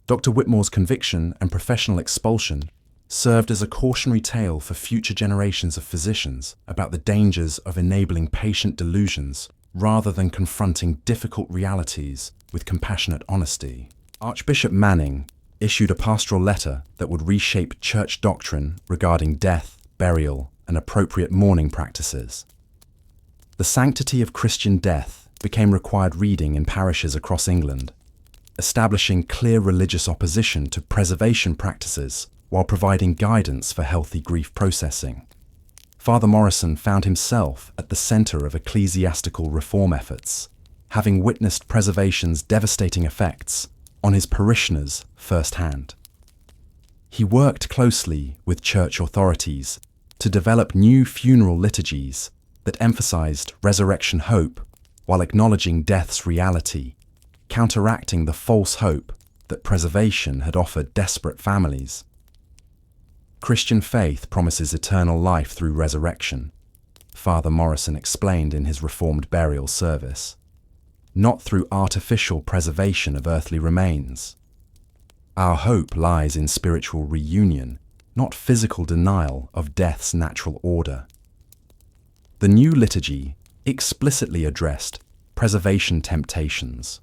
Dr. Whitmore's conviction and professional expulsion served as a cautionary tale for future generations of physicians about the dangers of enabling patient delusions rather than confronting difficult realities with compassionate honesty. Archbishop Manning issued a pastoral letter that would reshape church doctrine regarding death, burial, and appropriate mourning practices. The sanctity of Christian death became required reading in parishes across England, establishing clear religious opposition to preservation practices while providing guidance for healthy grief processing. Father Morrison found himself at the centre of ecclesiastical reform efforts, having witnessed preservation's devastating effects on his parishioners firsthand. He worked closely with church authorities to develop new funeral liturgies that emphasized resurrection hope while acknowledging death's reality, counteracting the false hope that preservation had offered desperate families. Christian faith promises eternal life through resurrection, Father Morrison explained in his Reformed burial service, not through artificial preservation of earthly remains. Our hope lies in spiritual reunion, not physical denial of death's natural order. The new liturgy explicitly addressed preservation temptations.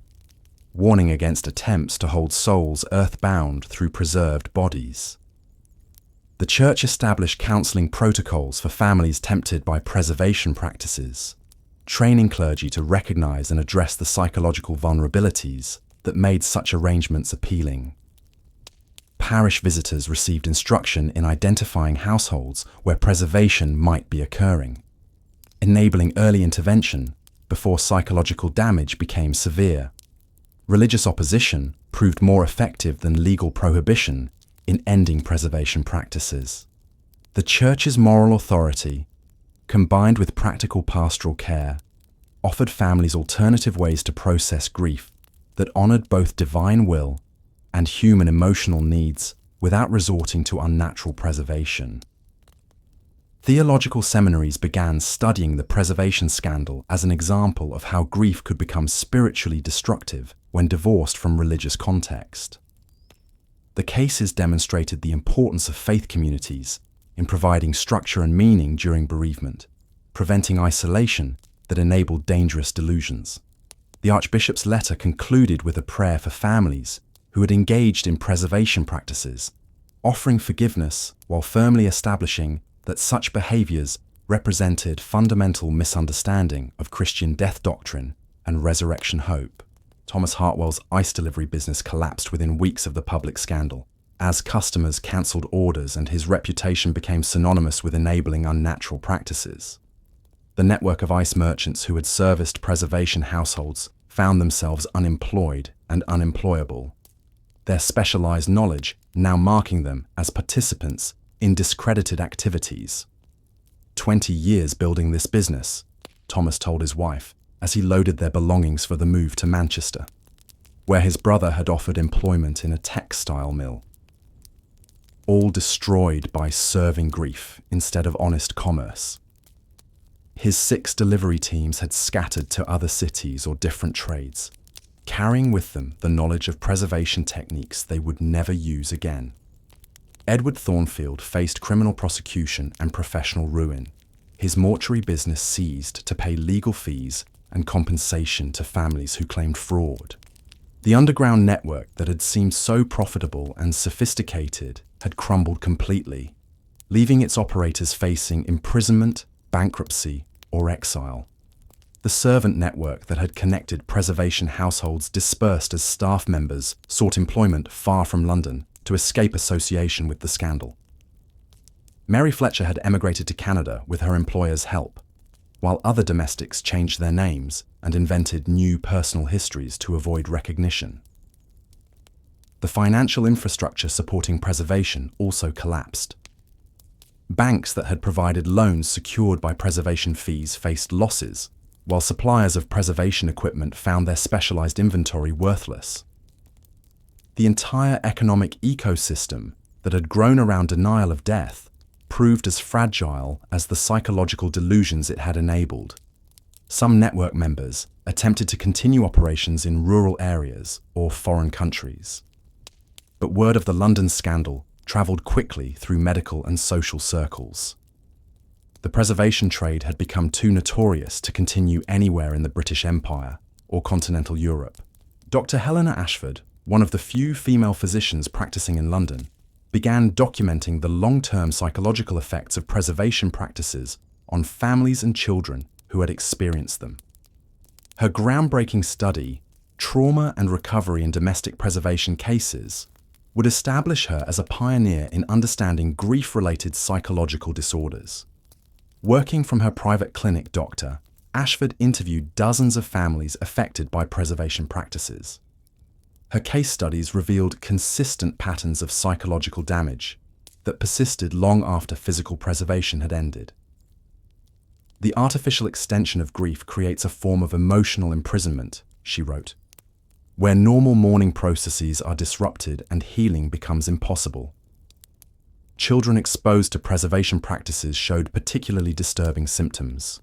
warning against attempts to hold souls earthbound through preserved bodies. The Church established counseling protocols for families tempted by preservation practices, training clergy to recognize and address the psychological vulnerabilities that made such arrangements appealing. Parish visitors received instruction in identifying households where preservation might be occurring, enabling early intervention before psychological damage became severe. Religious opposition proved more effective than legal prohibition in ending preservation practices. The Church's moral authority, combined with practical pastoral care, offered families alternative ways to process grief that honored both divine will and human emotional needs without resorting to unnatural preservation. Theological seminaries began studying the preservation scandal as an example of how grief could become spiritually destructive when divorced from religious context. The cases demonstrated the importance of faith communities in providing structure and meaning during bereavement, preventing isolation that enabled dangerous delusions. The Archbishop's letter concluded with a prayer for families who had engaged in preservation practices, offering forgiveness while firmly establishing that such behaviors represented fundamental misunderstanding of Christian death doctrine and resurrection hope. Thomas Hartwell's ice delivery business collapsed within weeks of the public scandal, as customers cancelled orders and his reputation became synonymous with enabling unnatural practices. The network of ice merchants who had serviced preservation households found themselves unemployed and unemployable, their specialized knowledge now marking them as participants in discredited activities. 20 years building this business, Thomas told his wife as he loaded their belongings for the move to Manchester, where his brother had offered employment in a textile mill. All destroyed by serving grief instead of honest commerce. His 6 delivery teams had scattered to other cities or different trades, carrying with them the knowledge of preservation techniques they would never use again. Edward Thornfield faced criminal prosecution and professional ruin, his mortuary business seized to pay legal fees and compensation to families who claimed fraud. The underground network that had seemed so profitable and sophisticated had crumbled completely, leaving its operators facing imprisonment, bankruptcy, or exile. The servant network that had connected preservation households dispersed as staff members sought employment far from London to escape association with the scandal. Mary Fletcher had emigrated to Canada with her employer's help, while other domestics changed their names and invented new personal histories to avoid recognition. The financial infrastructure supporting preservation also collapsed. Banks that had provided loans secured by preservation fees faced losses, while suppliers of preservation equipment found their specialized inventory worthless. The entire economic ecosystem that had grown around denial of death proved as fragile as the psychological delusions it had enabled. Some network members attempted to continue operations in rural areas or foreign countries. But word of the London scandal travelled quickly through medical and social circles. The preservation trade had become too notorious to continue anywhere in the British Empire or continental Europe. Dr. Helena Ashford, one of the few female physicians practicing in London, began documenting the long-term psychological effects of preservation practices on families and children who had experienced them. Her groundbreaking study, Trauma and Recovery in Domestic Preservation Cases, would establish her as a pioneer in understanding grief-related psychological disorders. Working from her private clinic doctor, Ashford interviewed dozens of families affected by preservation practices. Her case studies revealed consistent patterns of psychological damage that persisted long after physical preservation had ended. The artificial extension of grief creates a form of emotional imprisonment, she wrote, where normal mourning processes are disrupted and healing becomes impossible. Children exposed to preservation practices showed particularly disturbing symptoms.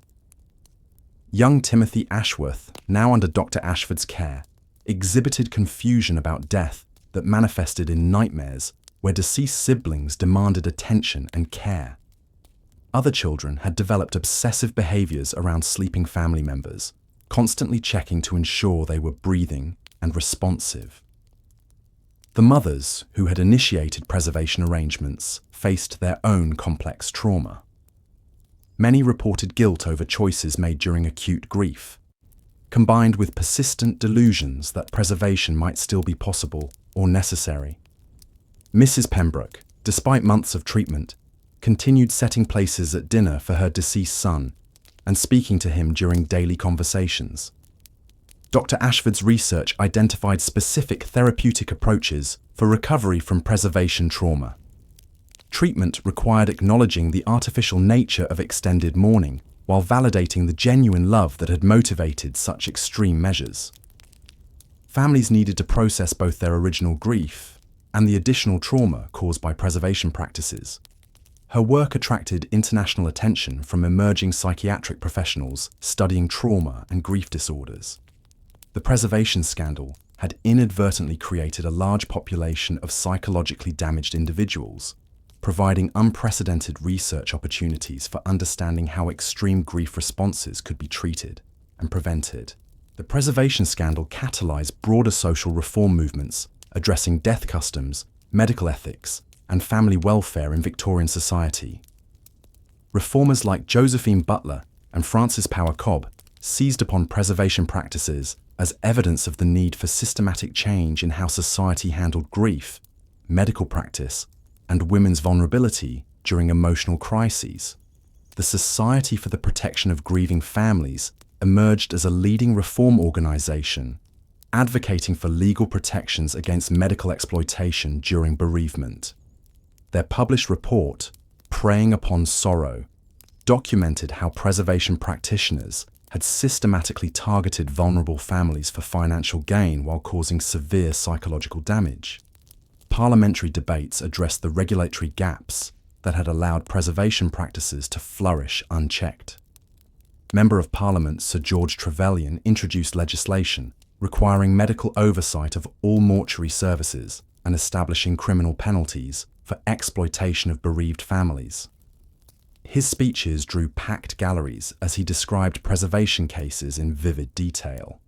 Young Timothy Ashworth, now under Dr. Ashford's care, exhibited confusion about death that manifested in nightmares where deceased siblings demanded attention and care. Other children had developed obsessive behaviors around sleeping family members, constantly checking to ensure they were breathing and responsive. The mothers who had initiated preservation arrangements faced their own complex trauma. Many reported guilt over choices made during acute grief, combined with persistent delusions that preservation might still be possible or necessary. Mrs. Pembroke, despite months of treatment, continued setting places at dinner for her deceased son and speaking to him during daily conversations. Dr. Ashford's research identified specific therapeutic approaches for recovery from preservation trauma. Treatment required acknowledging the artificial nature of extended mourning while validating the genuine love that had motivated such extreme measures. Families needed to process both their original grief and the additional trauma caused by preservation practices. Her work attracted international attention from emerging psychiatric professionals studying trauma and grief disorders. The preservation scandal had inadvertently created a large population of psychologically damaged individuals, providing unprecedented research opportunities for understanding how extreme grief responses could be treated and prevented. The preservation scandal catalyzed broader social reform movements addressing death customs, medical ethics, and family welfare in Victorian society. Reformers like Josephine Butler and Frances Power Cobb seized upon preservation practices as evidence of the need for systematic change in how society handled grief, medical practice, and women's vulnerability during emotional crises. The Society for the Protection of Grieving Families emerged as a leading reform organization, advocating for legal protections against medical exploitation during bereavement. Their published report, Preying Upon Sorrow, documented how preservation practitioners had systematically targeted vulnerable families for financial gain while causing severe psychological damage. Parliamentary debates addressed the regulatory gaps that had allowed preservation practices to flourish unchecked. Member of Parliament Sir George Trevelyan introduced legislation requiring medical oversight of all mortuary services and establishing criminal penalties for exploitation of bereaved families. His speeches drew packed galleries as he described preservation cases in vivid detail.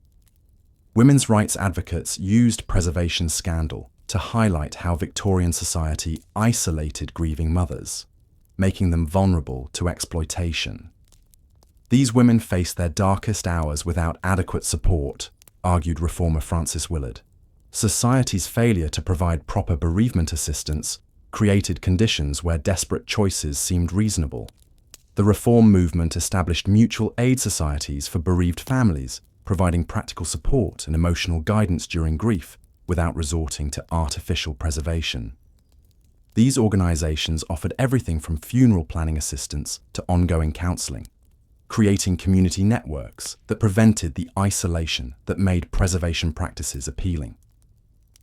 Women's rights advocates used preservation scandal to highlight how Victorian society isolated grieving mothers, making them vulnerable to exploitation. These women faced their darkest hours without adequate support, argued reformer Frances Willard. Society's failure to provide proper bereavement assistance created conditions where desperate choices seemed reasonable. The reform movement established mutual aid societies for bereaved families, providing practical support and emotional guidance during grief without resorting to artificial preservation. These organizations offered everything from funeral planning assistance to ongoing counseling, creating community networks that prevented the isolation that made preservation practices appealing.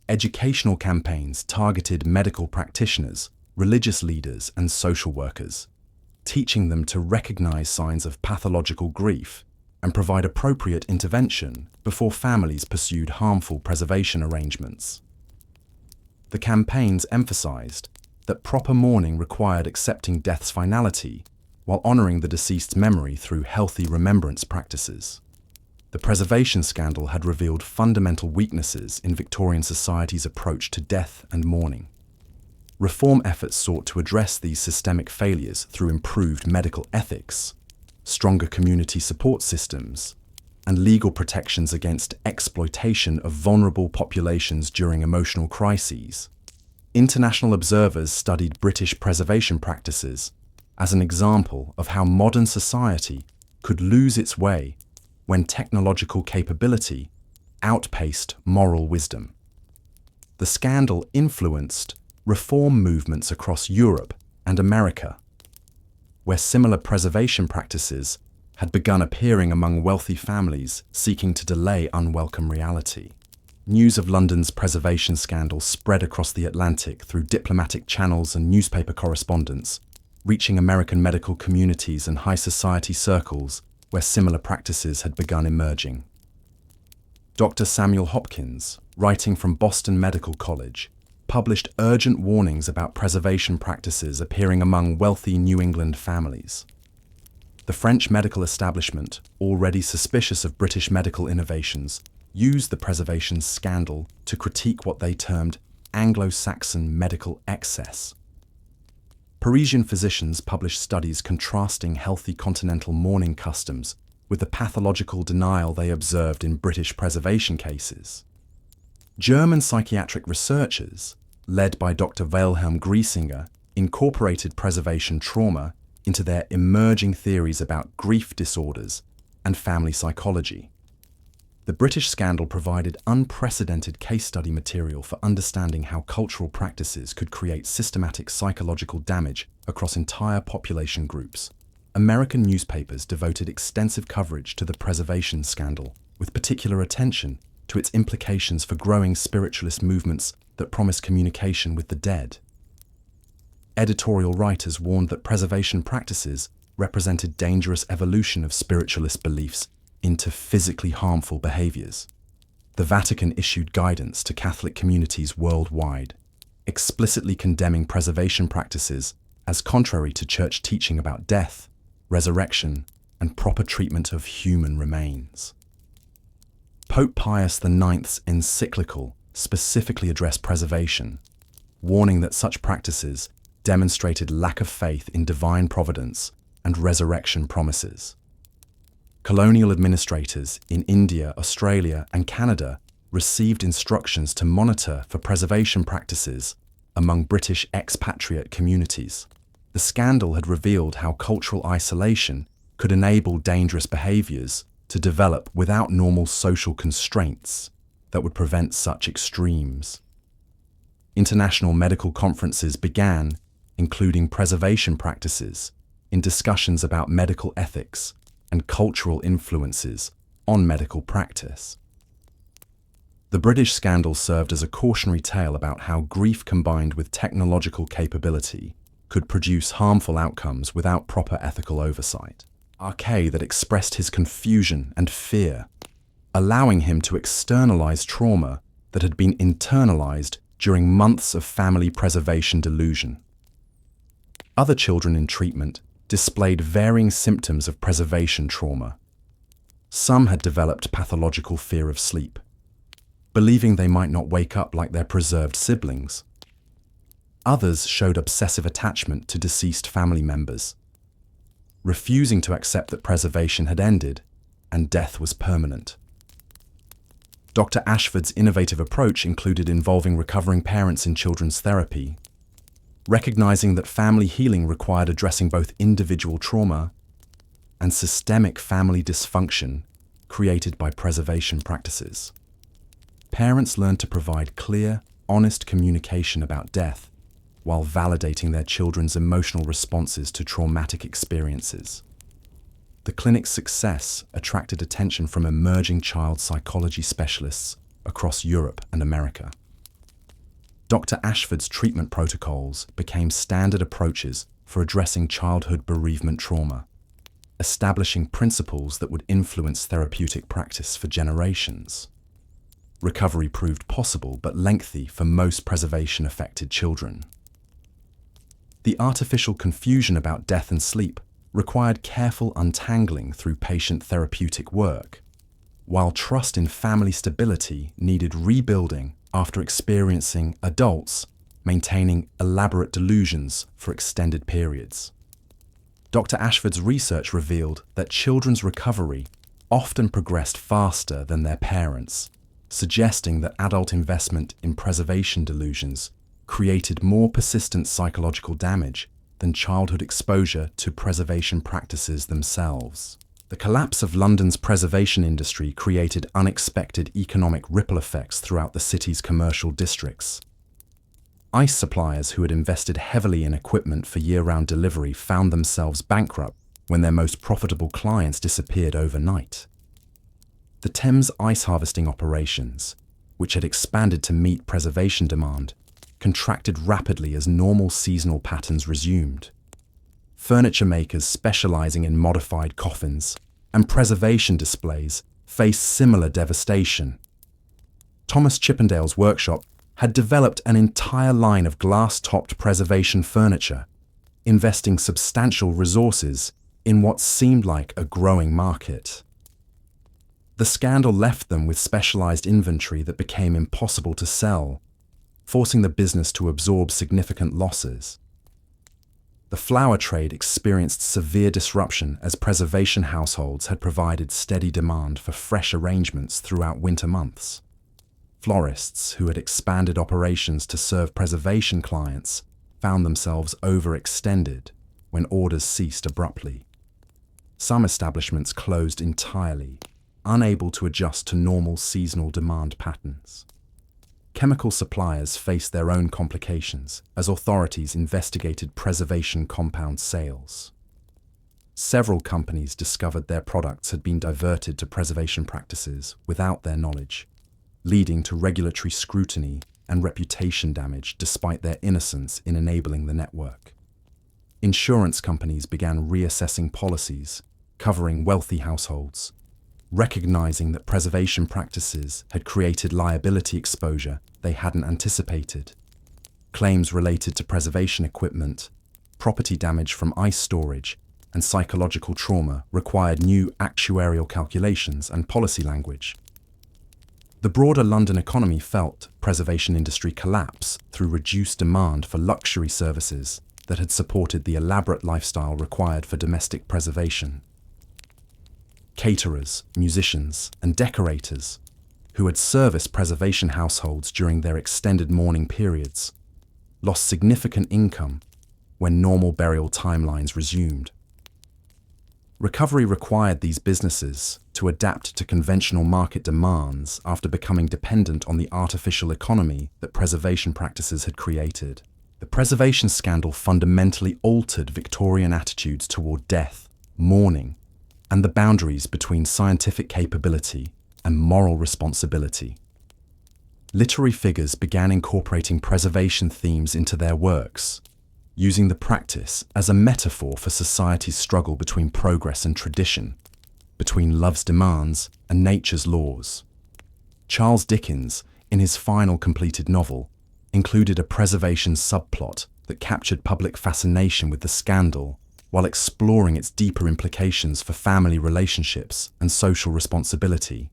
Educational campaigns targeted medical practitioners, religious leaders, and social workers, teaching them to recognize signs of pathological grief and provide appropriate intervention before families pursued harmful preservation arrangements. The campaigns emphasized that proper mourning required accepting death's finality while honoring the deceased's memory through healthy remembrance practices. The preservation scandal had revealed fundamental weaknesses in Victorian society's approach to death and mourning. Reform efforts sought to address these systemic failures through improved medical ethics, stronger community support systems, and legal protections against exploitation of vulnerable populations during emotional crises. International observers studied British preservation practices as an example of how modern society could lose its way when technological capability outpaced moral wisdom. The scandal influenced reform movements across Europe and America, where similar preservation practices had begun appearing among wealthy families seeking to delay unwelcome reality. News of London's preservation scandal spread across the Atlantic through diplomatic channels and newspaper correspondence, reaching American medical communities and high society circles where similar practices had begun emerging. Dr. Samuel Hopkins, writing from Boston Medical College, published urgent warnings about preservation practices appearing among wealthy New England families. The French medical establishment, already suspicious of British medical innovations, used the preservation scandal to critique what they termed Anglo-Saxon medical excess. Parisian physicians published studies contrasting healthy continental mourning customs with the pathological denial they observed in British preservation cases. German psychiatric researchers, led by Dr. Wilhelm Griesinger, incorporated preservation trauma into their emerging theories about grief disorders and family psychology. The British scandal provided unprecedented case study material for understanding how cultural practices could create systematic psychological damage across entire population groups. American newspapers devoted extensive coverage to the preservation scandal, with particular attention to its implications for growing spiritualist movements that promise communication with the dead. Editorial writers warned that preservation practices represented dangerous evolution of spiritualist beliefs into physically harmful behaviors. The Vatican issued guidance to Catholic communities worldwide, explicitly condemning preservation practices as contrary to church teaching about death, resurrection, and proper treatment of human remains. Pope Pius IX's encyclical specifically addressed preservation, warning that such practices demonstrated lack of faith in divine providence and resurrection promises. Colonial administrators in India, Australia, and Canada received instructions to monitor for preservation practices among British expatriate communities. The scandal had revealed how cultural isolation could enable dangerous behaviours to develop without normal social constraints that would prevent such extremes. International medical conferences began, including preservation practices, in discussions about medical ethics and cultural influences on medical practice. The British scandal served as a cautionary tale about how grief combined with technological capability could produce harmful outcomes without proper ethical oversight. Archay that expressed his confusion and fear, allowing him to externalize trauma that had been internalized during months of family preservation delusion. Other children in treatment displayed varying symptoms of preservation trauma. Some had developed pathological fear of sleep, believing they might not wake up like their preserved siblings. Others showed obsessive attachment to deceased family members, refusing to accept that preservation had ended and death was permanent. Dr. Ashford's innovative approach included involving recovering parents in children's therapy, recognizing that family healing required addressing both individual trauma and systemic family dysfunction created by preservation practices. Parents learned to provide clear, honest communication about death while validating their children's emotional responses to traumatic experiences. The clinic's success attracted attention from emerging child psychology specialists across Europe and America. Dr. Ashford's treatment protocols became standard approaches for addressing childhood bereavement trauma, establishing principles that would influence therapeutic practice for generations. Recovery proved possible but lengthy for most preservation-affected children. The artificial confusion about death and sleep required careful untangling through patient therapeutic work, while trust in family stability needed rebuilding after experiencing adults maintaining elaborate delusions for extended periods. Dr. Ashford's research revealed that children's recovery often progressed faster than their parents, suggesting that adult investment in preservation delusions created more persistent psychological damage than childhood exposure to preservation practices themselves. The collapse of London's preservation industry created unexpected economic ripple effects throughout the city's commercial districts. Ice suppliers who had invested heavily in equipment for year-round delivery found themselves bankrupt when their most profitable clients disappeared overnight. The Thames ice harvesting operations, which had expanded to meet preservation demand, contracted rapidly as normal seasonal patterns resumed. Furniture makers specializing in modified coffins and preservation displays faced similar devastation. Thomas Chippendale's workshop had developed an entire line of glass-topped preservation furniture, investing substantial resources in what seemed like a growing market. The scandal left them with specialized inventory that became impossible to sell, forcing the business to absorb significant losses. The flower trade experienced severe disruption as preservation households had provided steady demand for fresh arrangements throughout winter months. Florists who had expanded operations to serve preservation clients found themselves overextended when orders ceased abruptly. Some establishments closed entirely, unable to adjust to normal seasonal demand patterns. Chemical suppliers faced their own complications as authorities investigated preservation compound sales. Several companies discovered their products had been diverted to preservation practices without their knowledge, leading to regulatory scrutiny and reputation damage despite their innocence in enabling the network. Insurance companies began reassessing policies covering wealthy households, recognizing that preservation practices had created liability exposure they hadn't anticipated. Claims related to preservation equipment, property damage from ice storage, and psychological trauma required new actuarial calculations and policy language. The broader London economy felt preservation industry collapse through reduced demand for luxury services that had supported the elaborate lifestyle required for domestic preservation. Caterers, musicians, and decorators, who had serviced preservation households during their extended mourning periods, lost significant income when normal burial timelines resumed. Recovery required these businesses to adapt to conventional market demands after becoming dependent on the artificial economy that preservation practices had created. The preservation scandal fundamentally altered Victorian attitudes toward death, mourning, and the boundaries between scientific capability and moral responsibility. Literary figures began incorporating preservation themes into their works, using the practice as a metaphor for society's struggle between progress and tradition, between love's demands and nature's laws. Charles Dickens, in his final completed novel, included a preservation subplot that captured public fascination with the scandal while exploring its deeper implications for family relationships and social responsibility.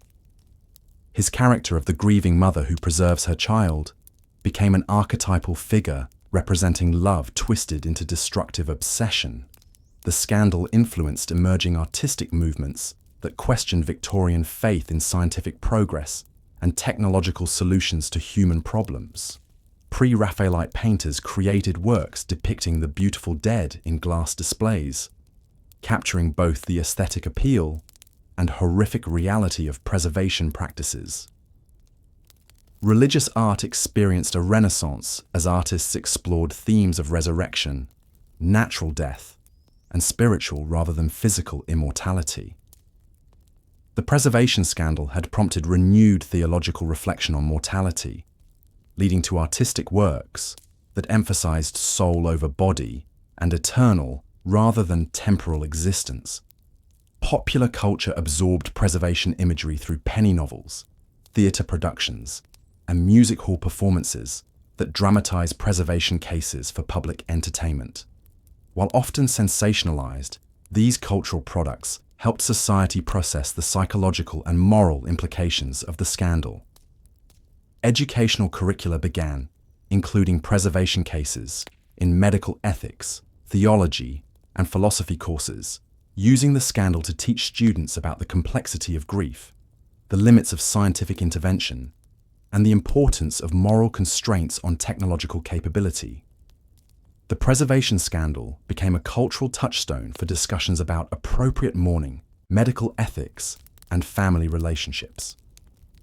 His character of the grieving mother who preserves her child became an archetypal figure representing love twisted into destructive obsession. The scandal influenced emerging artistic movements that questioned Victorian faith in scientific progress and technological solutions to human problems. Pre-Raphaelite painters created works depicting the beautiful dead in glass displays, capturing both the aesthetic appeal and horrific reality of preservation practices. Religious art experienced a renaissance as artists explored themes of resurrection, natural death, and spiritual rather than physical immortality. The preservation scandal had prompted renewed theological reflection on mortality, leading to artistic works that emphasized soul over body and eternal rather than temporal existence. Popular culture absorbed preservation imagery through penny novels, theatre productions, and music hall performances that dramatize preservation cases for public entertainment. While often sensationalized, these cultural products helped society process the psychological and moral implications of the scandal. Educational curricula began, including preservation cases, in medical ethics, theology, and philosophy courses, using the scandal to teach students about the complexity of grief, the limits of scientific intervention, and the importance of moral constraints on technological capability. The preservation scandal became a cultural touchstone for discussions about appropriate mourning, medical ethics, and family relationships.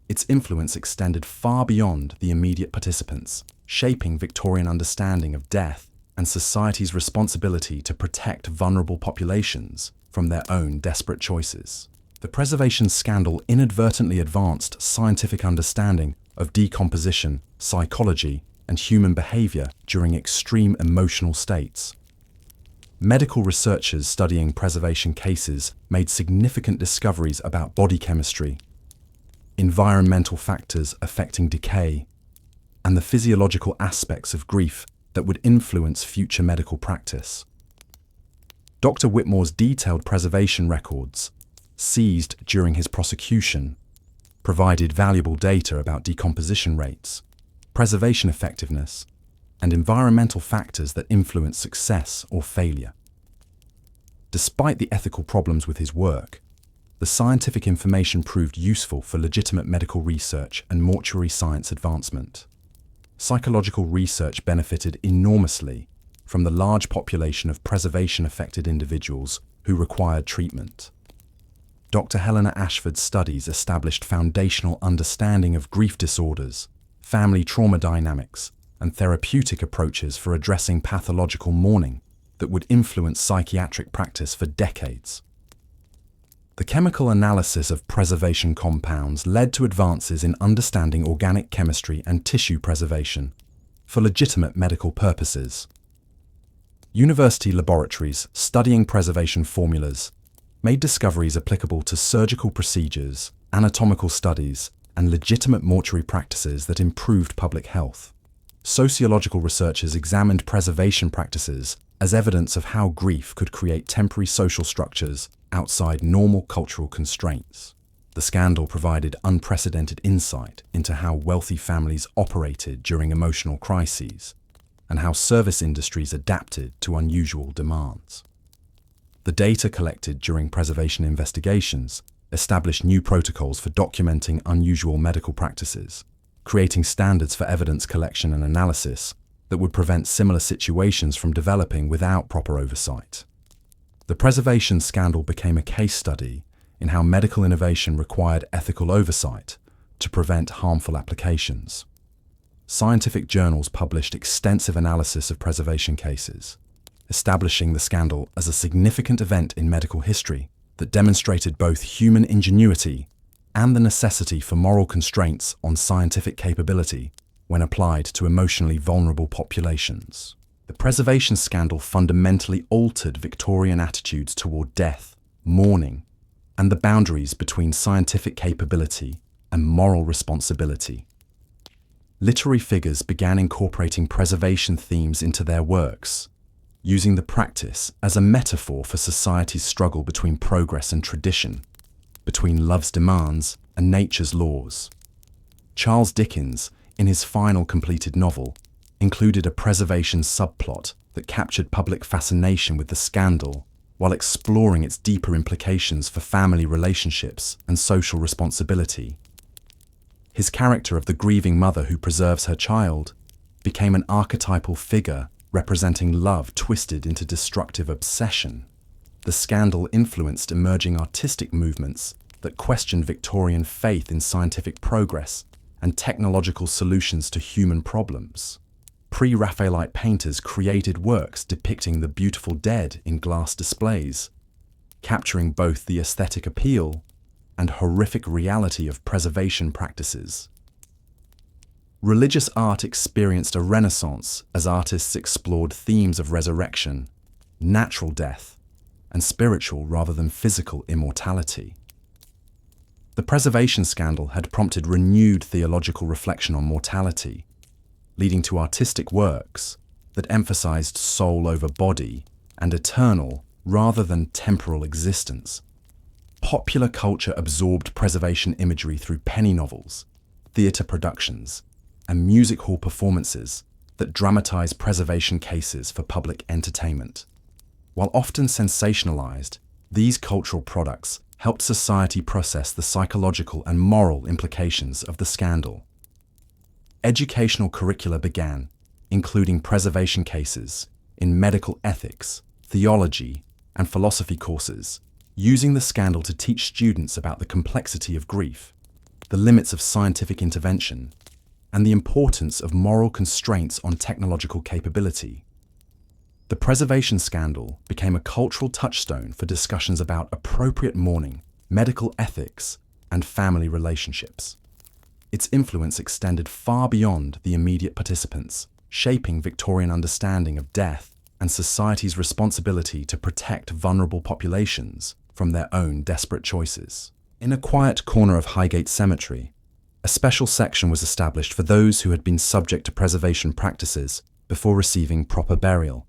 Its influence extended far beyond the immediate participants, shaping Victorian understanding of death and society's responsibility to protect vulnerable populations from their own desperate choices. The preservation scandal inadvertently advanced scientific understanding of decomposition, psychology, and human behavior during extreme emotional states. Medical researchers studying preservation cases made significant discoveries about body chemistry, environmental factors affecting decay, and the physiological aspects of grief that would influence future medical practice. Dr. Whitmore's detailed preservation records, seized during his prosecution, provided valuable data about decomposition rates, preservation effectiveness, and environmental factors that influence success or failure. Despite the ethical problems with his work, the scientific information proved useful for legitimate medical research and mortuary science advancement. Psychological research benefited enormously from the large population of preservation-affected individuals who required treatment. Dr. Helena Ashford's studies established foundational understanding of grief disorders, family trauma dynamics, and therapeutic approaches for addressing pathological mourning that would influence psychiatric practice for decades. The chemical analysis of preservation compounds led to advances in understanding organic chemistry and tissue preservation for legitimate medical purposes. University laboratories studying preservation formulas made discoveries applicable to surgical procedures, anatomical studies, and legitimate mortuary practices that improved public health. Sociological researchers examined preservation practices as evidence of how grief could create temporary social structures outside normal cultural constraints. The scandal provided unprecedented insight into how wealthy families operated during emotional crises and how service industries adapted to unusual demands. The data collected during preservation investigations established new protocols for documenting unusual medical practices, creating standards for evidence collection and analysis that would prevent similar situations from developing without proper oversight. The preservation scandal became a case study in how medical innovation required ethical oversight to prevent harmful applications. Scientific journals published extensive analysis of preservation cases, establishing the scandal as a significant event in medical history that demonstrated both human ingenuity and the necessity for moral constraints on scientific capability when applied to emotionally vulnerable populations. The preservation scandal fundamentally altered Victorian attitudes toward death, mourning, and the boundaries between scientific capability and moral responsibility. Literary figures began incorporating preservation themes into their works, using the practice as a metaphor for society's struggle between progress and tradition, between love's demands and nature's laws. Charles Dickens, in his final completed novel, included a preservation subplot that captured public fascination with the scandal while exploring its deeper implications for family relationships and social responsibility. His character of the grieving mother who preserves her child became an archetypal figure representing love twisted into destructive obsession. The scandal influenced emerging artistic movements that questioned Victorian faith in scientific progress and technological solutions to human problems. Pre-Raphaelite painters created works depicting the beautiful dead in glass displays, capturing both the aesthetic appeal and horrific reality of preservation practices. Religious art experienced a renaissance as artists explored themes of resurrection, natural death, and spiritual rather than physical immortality. The preservation scandal had prompted renewed theological reflection on mortality, leading to artistic works that emphasized soul over body and eternal rather than temporal existence. Popular culture absorbed preservation imagery through penny novels, theatre productions, and music hall performances that dramatize preservation cases for public entertainment. While often sensationalized, these cultural products helped society process the psychological and moral implications of the scandal. Educational curricula began, including preservation cases, in medical ethics, theology, and philosophy courses, using the scandal to teach students about the complexity of grief, the limits of scientific intervention, and the importance of moral constraints on technological capability. The preservation scandal became a cultural touchstone for discussions about appropriate mourning, medical ethics, and family relationships. Its influence extended far beyond the immediate participants, shaping Victorian understanding of death and society's responsibility to protect vulnerable populations from their own desperate choices. In a quiet corner of Highgate Cemetery, a special section was established for those who had been subject to preservation practices before receiving proper burial.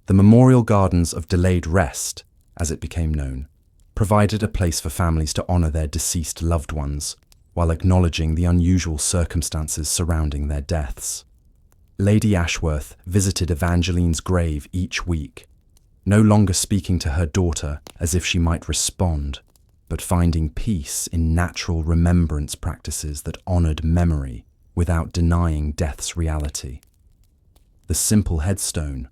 The Memorial Gardens of Delayed Rest, as it became known, provided a place for families to honour their deceased loved ones, while acknowledging the unusual circumstances surrounding their deaths. Lady Ashworth visited Evangeline's grave each week, no longer speaking to her daughter as if she might respond, but finding peace in natural remembrance practices that honoured memory without denying death's reality. The simple headstone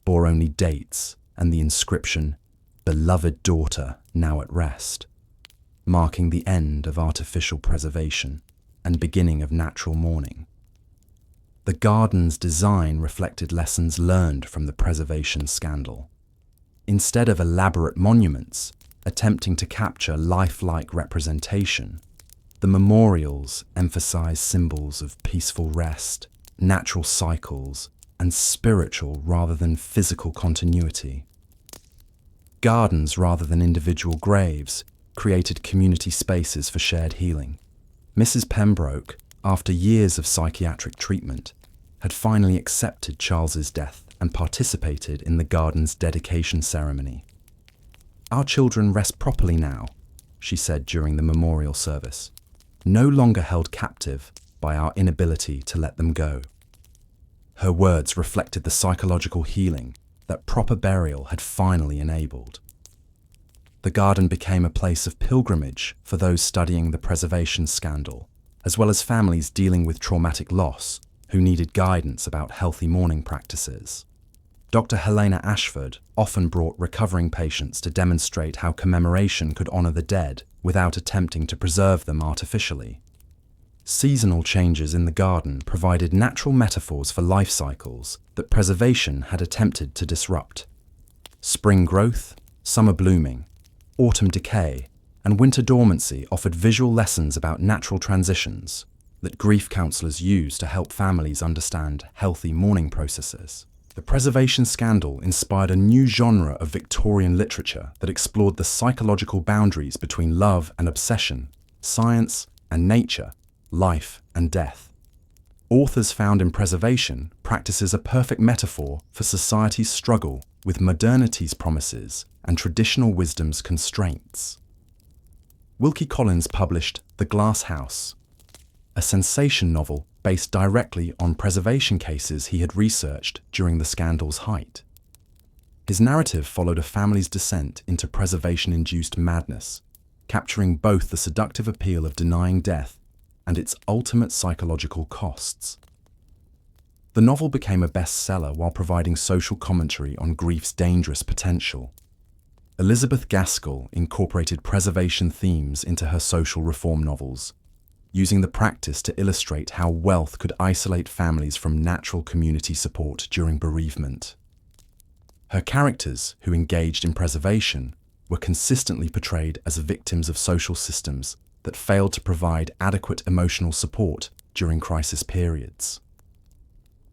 bore only dates and the inscription, "Beloved daughter, now at rest," marking the end of artificial preservation and beginning of natural mourning. The garden's design reflected lessons learned from the preservation scandal. Instead of elaborate monuments attempting to capture lifelike representation, the memorials emphasize symbols of peaceful rest, natural cycles, and spiritual rather than physical continuity. Gardens rather than individual graves created community spaces for shared healing. Mrs. Pembroke, after years of psychiatric treatment, had finally accepted Charles's death and participated in the garden's dedication ceremony. "Our children rest properly now," she said during the memorial service, no longer held captive by our inability to let them go. Her words reflected the psychological healing that proper burial had finally enabled. The garden became a place of pilgrimage for those studying the preservation scandal, as well as families dealing with traumatic loss who needed guidance about healthy mourning practices. Dr. Helena Ashford often brought recovering patients to demonstrate how commemoration could honour the dead without attempting to preserve them artificially. Seasonal changes in the garden provided natural metaphors for life cycles that preservation had attempted to disrupt. Spring growth, summer blooming, autumn decay, and winter dormancy offered visual lessons about natural transitions that grief counsellors use to help families understand healthy mourning processes. The preservation scandal inspired a new genre of Victorian literature that explored the psychological boundaries between love and obsession, science and nature, life and death. Authors found in preservation practices a perfect metaphor for society's struggle with modernity's promises and traditional wisdom's constraints. Wilkie Collins published The Glass House, a sensation novel based directly on preservation cases he had researched during the scandal's height. His narrative followed a family's descent into preservation-induced madness, capturing both the seductive appeal of denying death and its ultimate psychological costs. The novel became a bestseller while providing social commentary on grief's dangerous potential. Elizabeth Gaskell incorporated preservation themes into her social reform novels, using the practice to illustrate how wealth could isolate families from natural community support during bereavement. Her characters, who engaged in preservation, were consistently portrayed as victims of social systems that failed to provide adequate emotional support during crisis periods.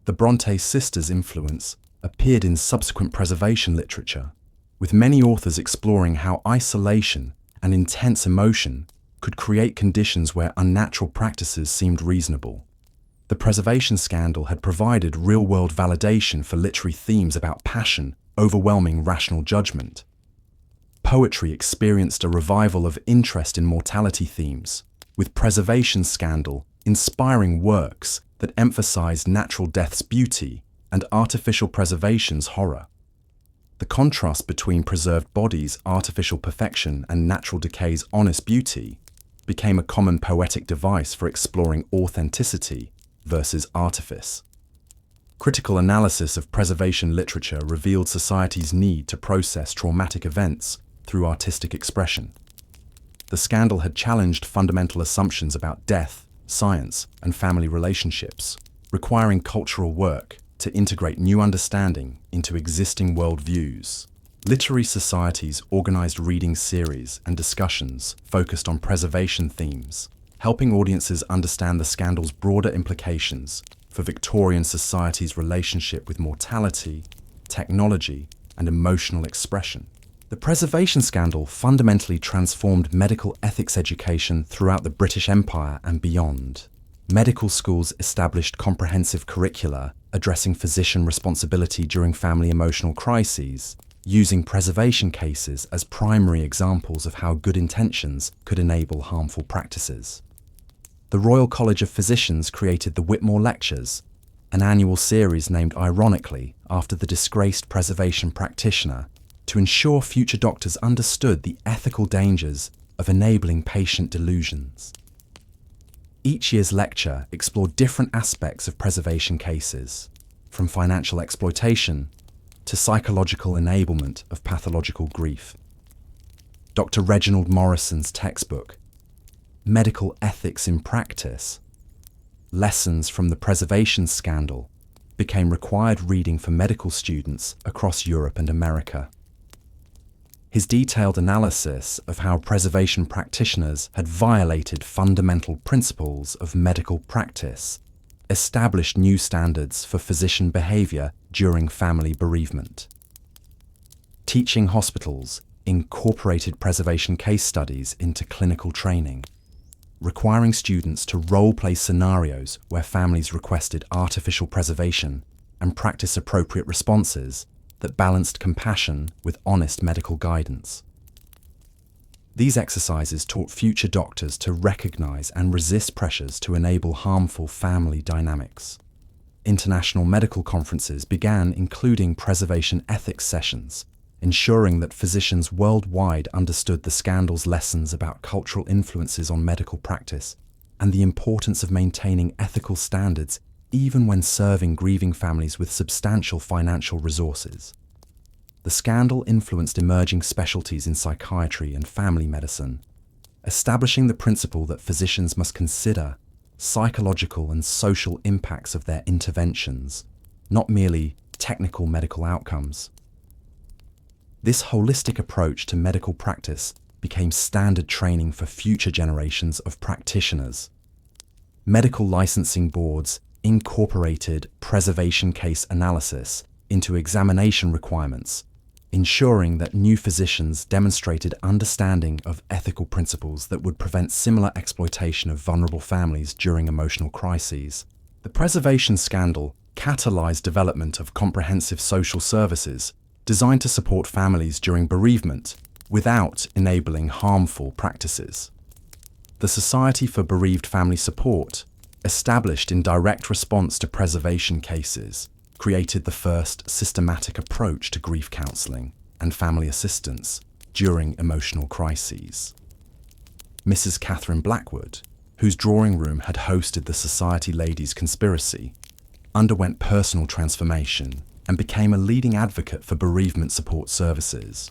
The Bronte sisters' influence appeared in subsequent preservation literature, with many authors exploring how isolation and intense emotion could create conditions where unnatural practices seemed reasonable. The preservation scandal had provided real-world validation for literary themes about passion overwhelming rational judgment. Poetry experienced a revival of interest in mortality themes, with preservation scandal inspiring works that emphasized natural death's beauty and artificial preservation's horror. The contrast between preserved bodies' artificial perfection and natural decay's honest beauty became a common poetic device for exploring authenticity versus artifice. Critical analysis of preservation literature revealed society's need to process traumatic events through artistic expression. The scandal had challenged fundamental assumptions about death, science, and family relationships, requiring cultural work to integrate new understanding into existing worldviews. Literary societies organized reading series and discussions focused on preservation themes, helping audiences understand the scandal's broader implications for Victorian society's relationship with mortality, technology, and emotional expression. The preservation scandal fundamentally transformed medical ethics education throughout the British Empire and beyond. Medical schools established comprehensive curricula addressing physician responsibility during family emotional crises, using preservation cases as primary examples of how good intentions could enable harmful practices. The Royal College of Physicians created the Whitmore Lectures, an annual series named ironically after the disgraced preservation practitioner, to ensure future doctors understood the ethical dangers of enabling patient delusions. Each year's lecture explored different aspects of preservation cases, from financial exploitation to psychological enablement of pathological grief. Dr. Reginald Morrison's textbook, Medical Ethics in Practice, Lessons from the Preservation Scandal, became required reading for medical students across Europe and America. His detailed analysis of how preservation practitioners had violated fundamental principles of medical practice established new standards for physician behavior during family bereavement. Teaching hospitals incorporated preservation case studies into clinical training, requiring students to role-play scenarios where families requested artificial preservation and practice appropriate responses that balanced compassion with honest medical guidance. These exercises taught future doctors to recognize and resist pressures to enable harmful family dynamics. International medical conferences began including preservation ethics sessions, ensuring that physicians worldwide understood the scandal's lessons about cultural influences on medical practice and the importance of maintaining ethical standards even when serving grieving families with substantial financial resources. The scandal influenced emerging specialties in psychiatry and family medicine, establishing the principle that physicians must consider psychological and social impacts of their interventions, not merely technical medical outcomes. This holistic approach to medical practice became standard training for future generations of practitioners. Medical licensing boards incorporated preservation case analysis into examination requirements, ensuring that new physicians demonstrated understanding of ethical principles that would prevent similar exploitation of vulnerable families during emotional crises. The preservation scandal catalyzed development of comprehensive social services designed to support families during bereavement without enabling harmful practices. The Society for Bereaved Family Support, established in direct response to preservation cases, created the first systematic approach to grief counselling and family assistance during emotional crises. Mrs. Catherine Blackwood, whose drawing room had hosted the Society Ladies' Conspiracy, underwent personal transformation and became a leading advocate for bereavement support services.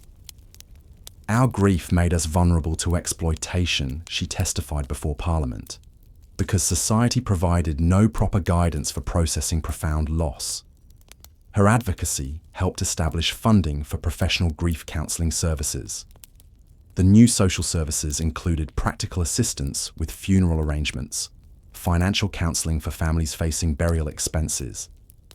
"Our grief made us vulnerable to exploitation," she testified before Parliament, because society provided no proper guidance for processing profound loss. Her advocacy helped establish funding for professional grief counselling services. The new social services included practical assistance with funeral arrangements, financial counselling for families facing burial expenses,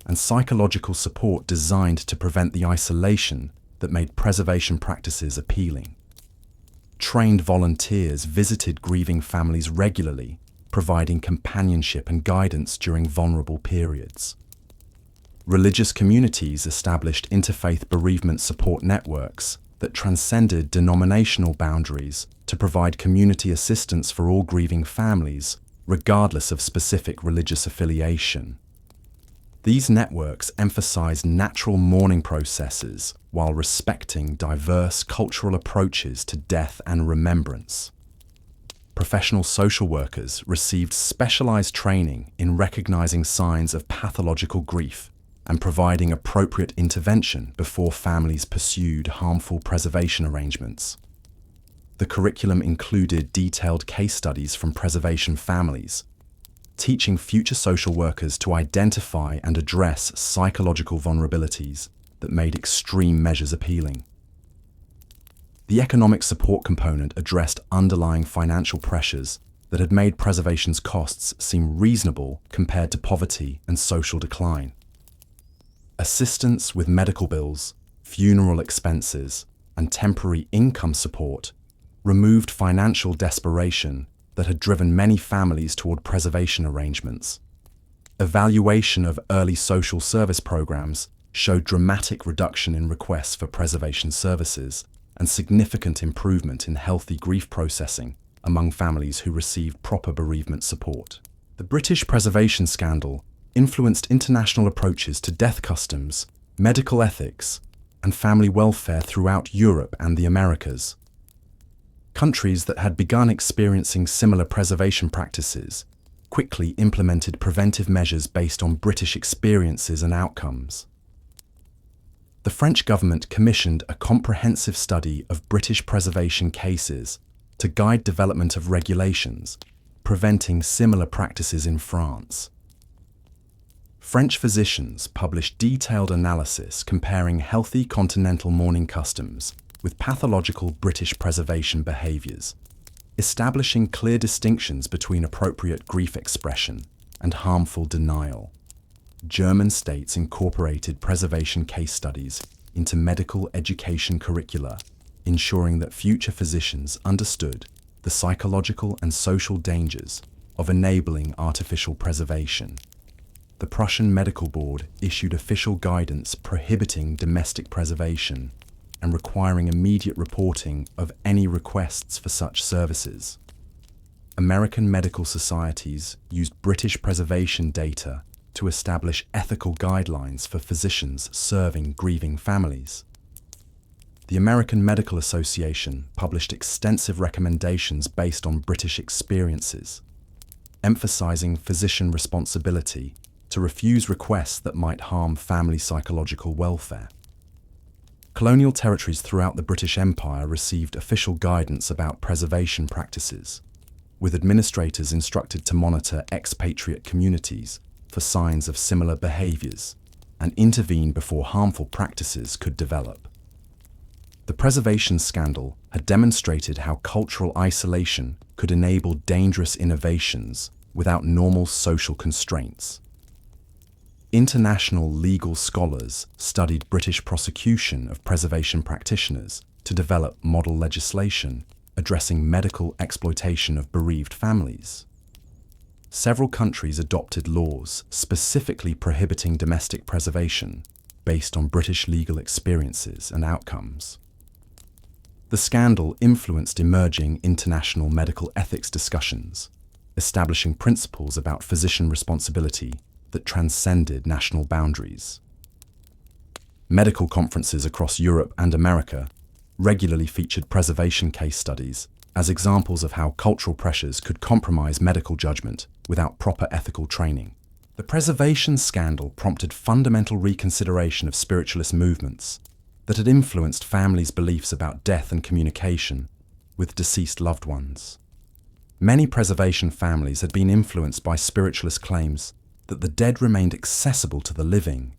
and psychological support designed to prevent the isolation that made preservation practices appealing. Trained volunteers visited grieving families regularly, providing companionship and guidance during vulnerable periods. Religious communities established interfaith bereavement support networks that transcended denominational boundaries to provide community assistance for all grieving families, regardless of specific religious affiliation. These networks emphasized natural mourning processes while respecting diverse cultural approaches to death and remembrance. Professional social workers received specialized training in recognizing signs of pathological grief and providing appropriate intervention before families pursued harmful preservation arrangements. The curriculum included detailed case studies from preservation families, teaching future social workers to identify and address psychological vulnerabilities that made extreme measures appealing. The economic support component addressed underlying financial pressures that had made preservation's costs seem reasonable compared to poverty and social decline. Assistance with medical bills, funeral expenses, and temporary income support removed financial desperation that had driven many families toward preservation arrangements. Evaluation of early social service programs showed dramatic reduction in requests for preservation services and significant improvement in healthy grief processing among families who received proper bereavement support. The British preservation scandal influenced international approaches to death customs, medical ethics, and family welfare throughout Europe and the Americas. Countries that had begun experiencing similar preservation practices quickly implemented preventive measures based on British experiences and outcomes. The French government commissioned a comprehensive study of British preservation cases to guide development of regulations, preventing similar practices in France. French physicians published detailed analysis comparing healthy continental mourning customs with pathological British preservation behaviours, establishing clear distinctions between appropriate grief expression and harmful denial. German states incorporated preservation case studies into medical education curricula, ensuring that future physicians understood the psychological and social dangers of enabling artificial preservation. The Prussian Medical Board issued official guidance prohibiting domestic preservation and requiring immediate reporting of any requests for such services. American medical societies used British preservation data to establish ethical guidelines for physicians serving grieving families. The American Medical Association published extensive recommendations based on British experiences, emphasizing physician responsibility to refuse requests that might harm family psychological welfare. Colonial territories throughout the British Empire received official guidance about preservation practices, with administrators instructed to monitor expatriate communities for signs of similar behaviours and intervene before harmful practices could develop. The preservation scandal had demonstrated how cultural isolation could enable dangerous innovations without normal social constraints. International legal scholars studied British prosecution of preservation practitioners to develop model legislation addressing medical exploitation of bereaved families. Several countries adopted laws specifically prohibiting domestic preservation based on British legal experiences and outcomes. The scandal influenced emerging international medical ethics discussions, establishing principles about physician responsibility that transcended national boundaries. Medical conferences across Europe and America regularly featured preservation case studies as examples of how cultural pressures could compromise medical judgment without proper ethical training. The preservation scandal prompted fundamental reconsideration of spiritualist movements that had influenced families' beliefs about death and communication with deceased loved ones. Many preservation families had been influenced by spiritualist claims that the dead remained accessible to the living,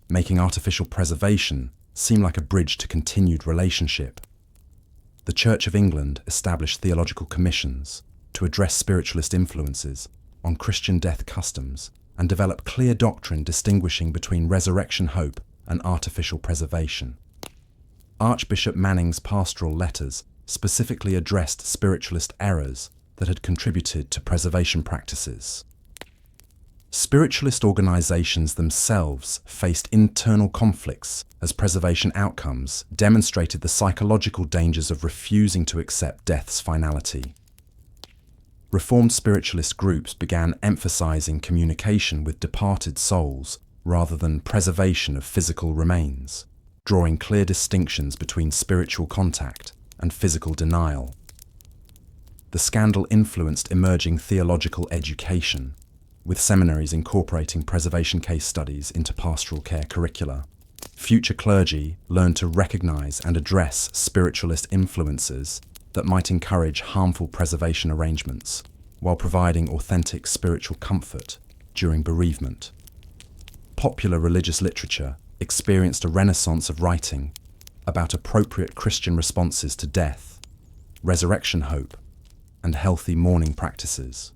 making artificial preservation seem like a bridge to continued relationship. The Church of England established theological commissions to address spiritualist influences on Christian death customs and develop clear doctrine distinguishing between resurrection hope and artificial preservation. Archbishop Manning's pastoral letters specifically addressed spiritualist errors that had contributed to preservation practices. Spiritualist organizations themselves faced internal conflicts as preservation outcomes demonstrated the psychological dangers of refusing to accept death's finality. Reformed spiritualist groups began emphasizing communication with departed souls rather than preservation of physical remains, drawing clear distinctions between spiritual contact and physical denial. The scandal influenced emerging theological education, with seminaries incorporating preservation case studies into pastoral care curricula. Future clergy learned to recognize and address spiritualist influences that might encourage harmful preservation arrangements, while providing authentic spiritual comfort during bereavement. Popular religious literature experienced a renaissance of writing about appropriate Christian responses to death, resurrection hope, and healthy mourning practices.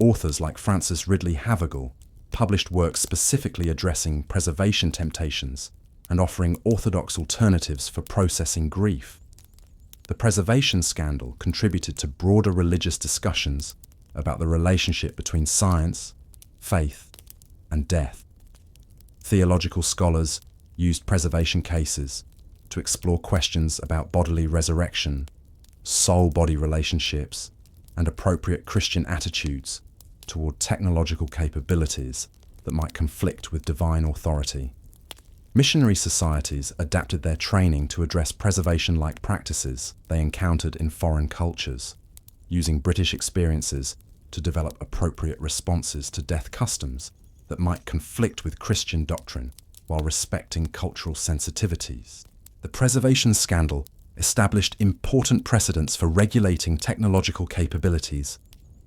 Authors like Francis Ridley Havergal published works specifically addressing preservation temptations and offering orthodox alternatives for processing grief. The preservation scandal contributed to broader religious discussions about the relationship between science, faith, and death. Theological scholars used preservation cases to explore questions about bodily resurrection, soul-body relationships, and appropriate Christian attitudes toward technological capabilities that might conflict with divine authority. Missionary societies adapted their training to address preservation-like practices they encountered in foreign cultures, using British experiences to develop appropriate responses to death customs that might conflict with Christian doctrine while respecting cultural sensitivities. The preservation scandal established important precedents for regulating technological capabilities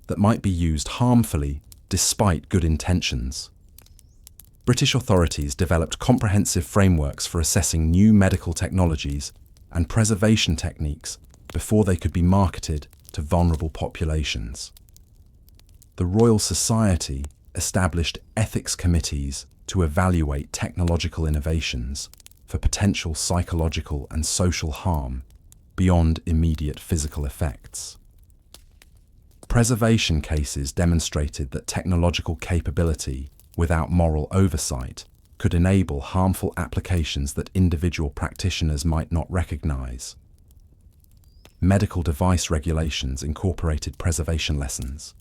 that might be used harmfully despite good intentions. British authorities developed comprehensive frameworks for assessing new medical technologies and preservation techniques before they could be marketed to vulnerable populations. The Royal Society established ethics committees to evaluate technological innovations for potential psychological and social harm beyond immediate physical effects. Preservation cases demonstrated that technological capability without moral oversight could enable harmful applications that individual practitioners might not recognize. Medical device regulations incorporated preservation lessons,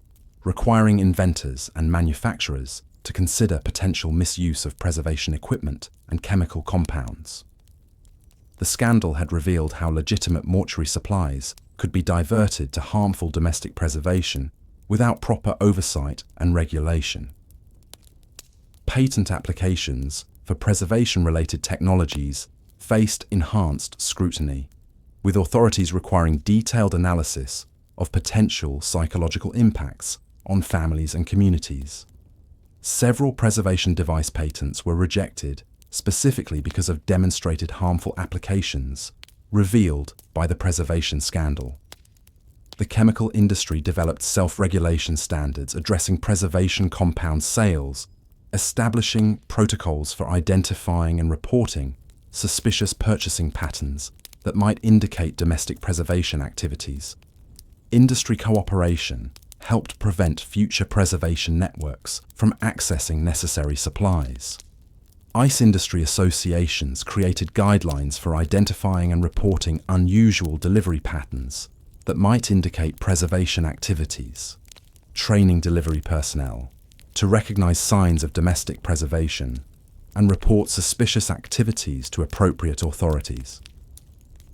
requiring inventors and manufacturers to consider potential misuse of preservation equipment and chemical compounds. The scandal had revealed how legitimate mortuary supplies could be diverted to harmful domestic preservation without proper oversight and regulation. Patent applications for preservation-related technologies faced enhanced scrutiny, with authorities requiring detailed analysis of potential psychological impacts on families and communities. Several preservation device patents were rejected specifically because of demonstrated harmful applications revealed by the preservation scandal. The chemical industry developed self-regulation standards addressing preservation compound sales, establishing protocols for identifying and reporting suspicious purchasing patterns that might indicate domestic preservation activities. Industry cooperation helped prevent future preservation networks from accessing necessary supplies. ICE industry associations created guidelines for identifying and reporting unusual delivery patterns that might indicate preservation activities, training delivery personnel to recognize signs of domestic preservation and report suspicious activities to appropriate authorities.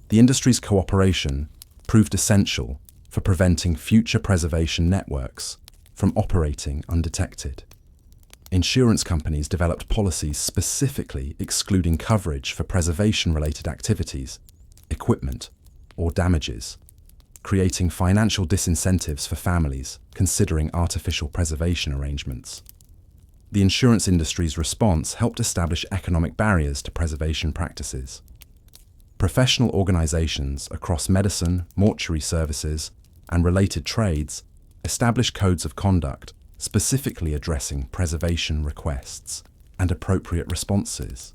The industry's cooperation proved essential for preventing future preservation networks from operating undetected. Insurance companies developed policies specifically excluding coverage for preservation-related activities, equipment, or damages, creating financial disincentives for families considering artificial preservation arrangements. The insurance industry's response helped establish economic barriers to preservation practices. Professional organizations across medicine, mortuary services, and related trades established codes of conduct specifically addressing preservation requests and appropriate responses.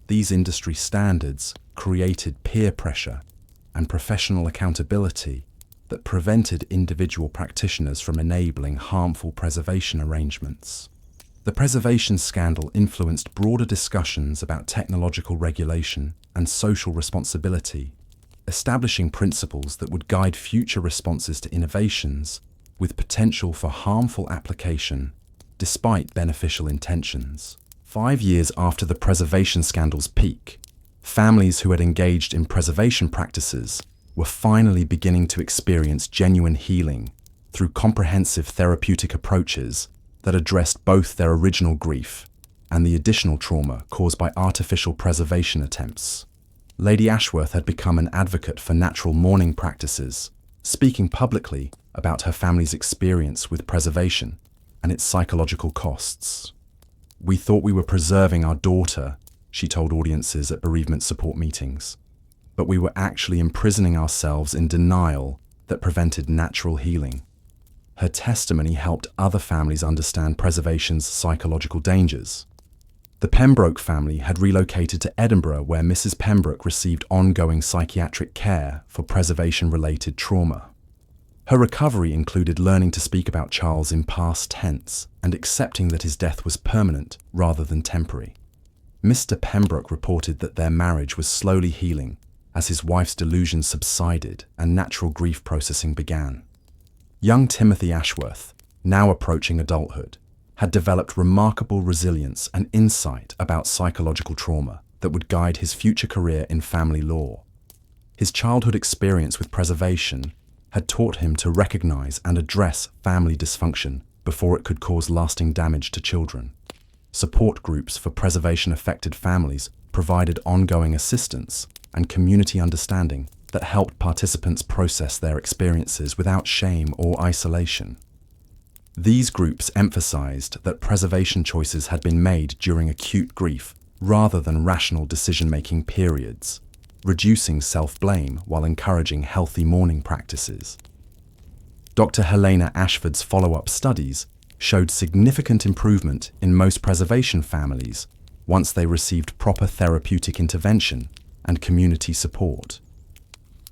These industry standards created peer pressure and professional accountability that prevented individual practitioners from enabling harmful preservation arrangements. The preservation scandal influenced broader discussions about technological regulation and social responsibility, establishing principles that would guide future responses to innovations with potential for harmful application despite beneficial intentions. 5 years after the preservation scandal's peak, families who had engaged in preservation practices were finally beginning to experience genuine healing through comprehensive therapeutic approaches that addressed both their original grief and the additional trauma caused by artificial preservation attempts. Lady Ashworth had become an advocate for natural mourning practices, speaking publicly about her family's experience with preservation and its psychological costs. "We thought we were preserving our daughter," she told audiences at bereavement support meetings, "but we were actually imprisoning ourselves in denial that prevented natural healing." Her testimony helped other families understand preservation's psychological dangers. The Pembroke family had relocated to Edinburgh, where Mrs. Pembroke received ongoing psychiatric care for preservation-related trauma. Her recovery included learning to speak about Charles in past tense and accepting that his death was permanent rather than temporary. Mr. Pembroke reported that their marriage was slowly healing as his wife's delusions subsided and natural grief processing began. Young Timothy Ashworth, now approaching adulthood, had developed remarkable resilience and insight about psychological trauma that would guide his future career in family law. His childhood experience with preservation had taught him to recognize and address family dysfunction before it could cause lasting damage to children. Support groups for preservation-affected families provided ongoing assistance and community understanding that helped participants process their experiences without shame or isolation. These groups emphasized that preservation choices had been made during acute grief rather than rational decision-making periods, reducing self-blame while encouraging healthy mourning practices. Dr. Helena Ashford's follow-up studies showed significant improvement in most preservation families once they received proper therapeutic intervention and community support.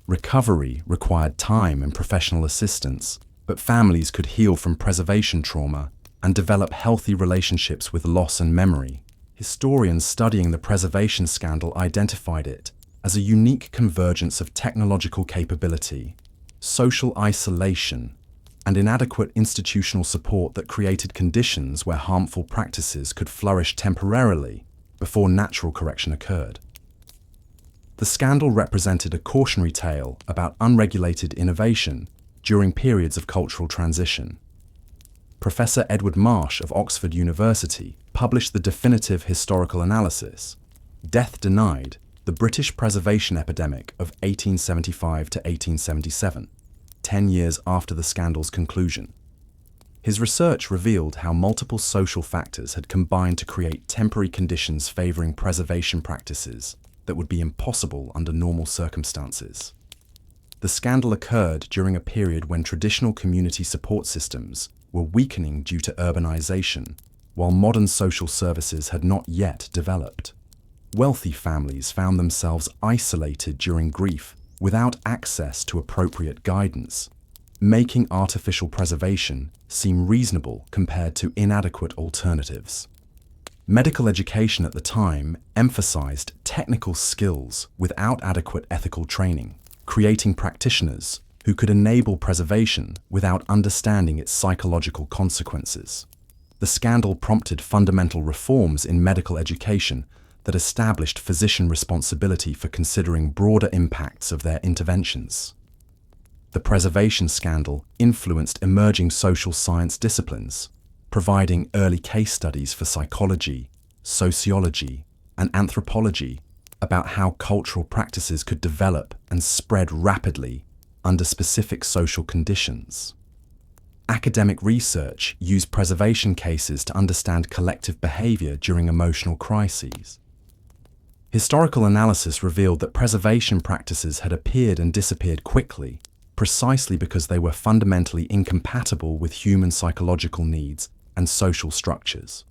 Recovery required time and professional assistance, but families could heal from preservation trauma and develop healthy relationships with loss and memory. Historians studying the preservation scandal identified it as a unique convergence of technological capability, social isolation, and inadequate institutional support that created conditions where harmful practices could flourish temporarily before natural correction occurred. The scandal represented a cautionary tale about unregulated innovation during periods of cultural transition. Professor Edward Marsh of Oxford University published the definitive historical analysis, Death Denied, the British Preservation Epidemic of 1875 to 1877, 10 years after the scandal's conclusion. His research revealed how multiple social factors had combined to create temporary conditions favoring preservation practices that would be impossible under normal circumstances. The scandal occurred during a period when traditional community support systems were weakening due to urbanization, while modern social services had not yet developed. Wealthy families found themselves isolated during grief without access to appropriate guidance, making artificial preservation seem reasonable compared to inadequate alternatives. Medical education at the time emphasized technical skills without adequate ethical training, creating practitioners who could enable preservation without understanding its psychological consequences. The scandal prompted fundamental reforms in medical education that established physician responsibility for considering broader impacts of their interventions. The preservation scandal influenced emerging social science disciplines, providing early case studies for psychology, sociology, and anthropology about how cultural practices could develop and spread rapidly under specific social conditions. Academic research used preservation cases to understand collective behavior during emotional crises. Historical analysis revealed that preservation practices had appeared and disappeared quickly, precisely because they were fundamentally incompatible with human psychological needs and social structures.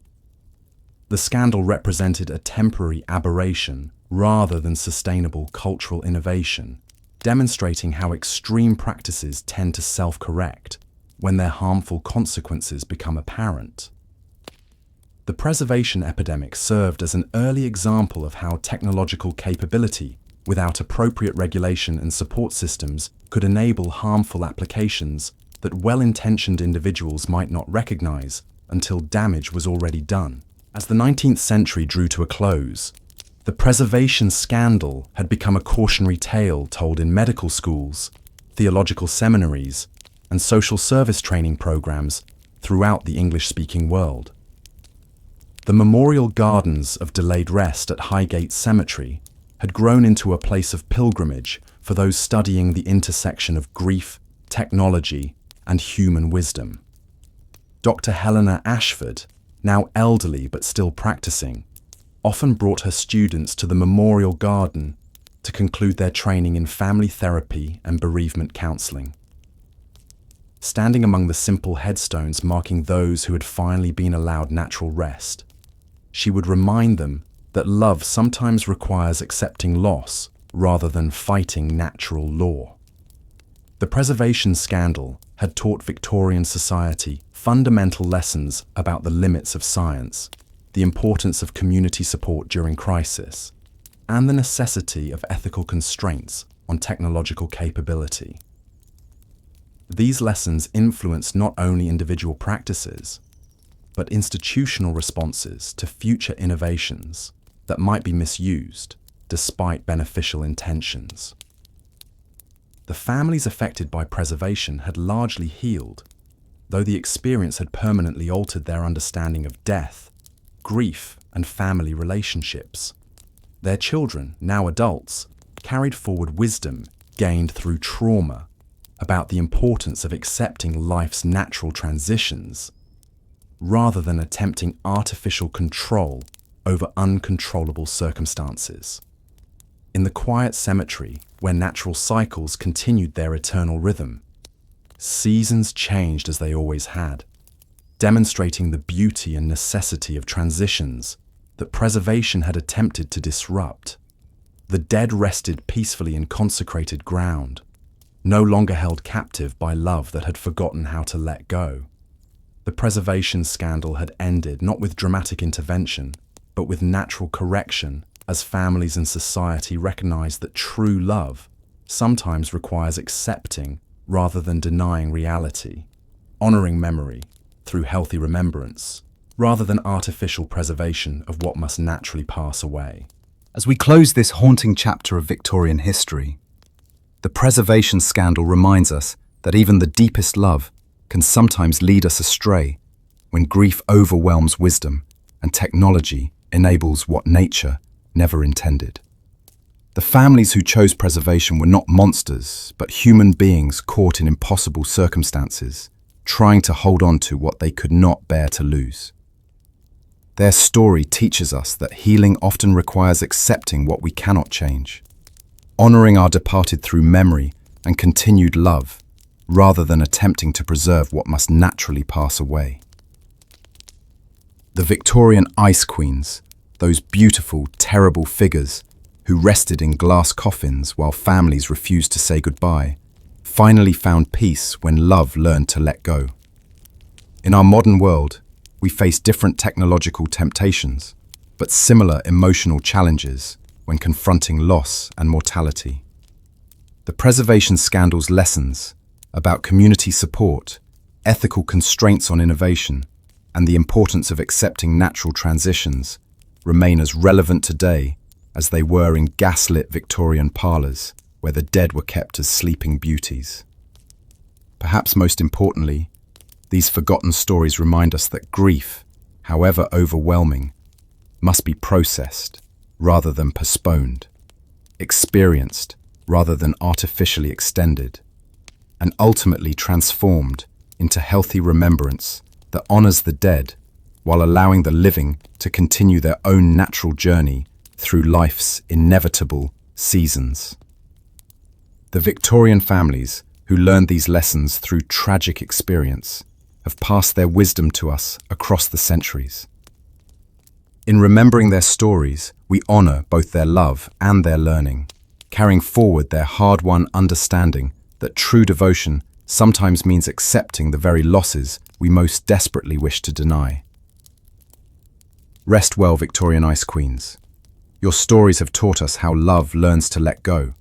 The scandal represented a temporary aberration rather than sustainable cultural innovation, demonstrating how extreme practices tend to self-correct when their harmful consequences become apparent. The preservation epidemic served as an early example of how technological capability, without appropriate regulation and support systems, could enable harmful applications that well-intentioned individuals might not recognize until damage was already done. As the 19th century drew to a close, the preservation scandal had become a cautionary tale told in medical schools, theological seminaries, and social service training programs throughout the English-speaking world. The memorial gardens of delayed rest at Highgate Cemetery had grown into a place of pilgrimage for those studying the intersection of grief, technology, and human wisdom. Dr. Helena Ashford, now elderly but still practicing, often brought her students to the memorial garden to conclude their training in family therapy and bereavement counseling. Standing among the simple headstones marking those who had finally been allowed natural rest, she would remind them that love sometimes requires accepting loss rather than fighting natural law. The preservation scandal had taught Victorian society fundamental lessons about the limits of science, the importance of community support during crisis, and the necessity of ethical constraints on technological capability. These lessons influence not only individual practices, but institutional responses to future innovations that might be misused despite beneficial intentions. The families affected by preservation had largely healed, though the experience had permanently altered their understanding of death, grief, and family relationships. Their children, now adults, carried forward wisdom gained through trauma about the importance of accepting life's natural transitions, rather than attempting artificial control over uncontrollable circumstances. In the quiet cemetery, where natural cycles continued their eternal rhythm, seasons changed as they always had, demonstrating the beauty and necessity of transitions that preservation had attempted to disrupt. The dead rested peacefully in consecrated ground, no longer held captive by love that had forgotten how to let go. The preservation scandal had ended not with dramatic intervention, but with natural correction, as families and society recognized that true love sometimes requires accepting rather than denying reality, honoring memory through healthy remembrance, rather than artificial preservation of what must naturally pass away. As we close this haunting chapter of Victorian history, the preservation scandal reminds us that even the deepest love can sometimes lead us astray when grief overwhelms wisdom and technology enables what nature never intended. The families who chose preservation were not monsters, but human beings caught in impossible circumstances, trying to hold on to what they could not bear to lose. Their story teaches us that healing often requires accepting what we cannot change, honoring our departed through memory and continued love, rather than attempting to preserve what must naturally pass away. The Victorian ice queens, those beautiful, terrible figures who rested in glass coffins while families refused to say goodbye, finally found peace when love learned to let go. In our modern world, we face different technological temptations, but similar emotional challenges when confronting loss and mortality. The preservation scandal's lessons about community support, ethical constraints on innovation, and the importance of accepting natural transitions remain as relevant today as they were in gaslit Victorian parlours where the dead were kept as sleeping beauties. Perhaps most importantly, these forgotten stories remind us that grief, however overwhelming, must be processed rather than postponed, experienced rather than artificially extended, and ultimately transformed into healthy remembrance that honours the dead while allowing the living to continue their own natural journey through life's inevitable seasons. The Victorian families who learned these lessons through tragic experience have passed their wisdom to us across the centuries. In remembering their stories, we honour both their love and their learning, carrying forward their hard-won understanding that true devotion sometimes means accepting the very losses we most desperately wish to deny. Rest well, Victorian Ice Queens. Your stories have taught us how love learns to let go,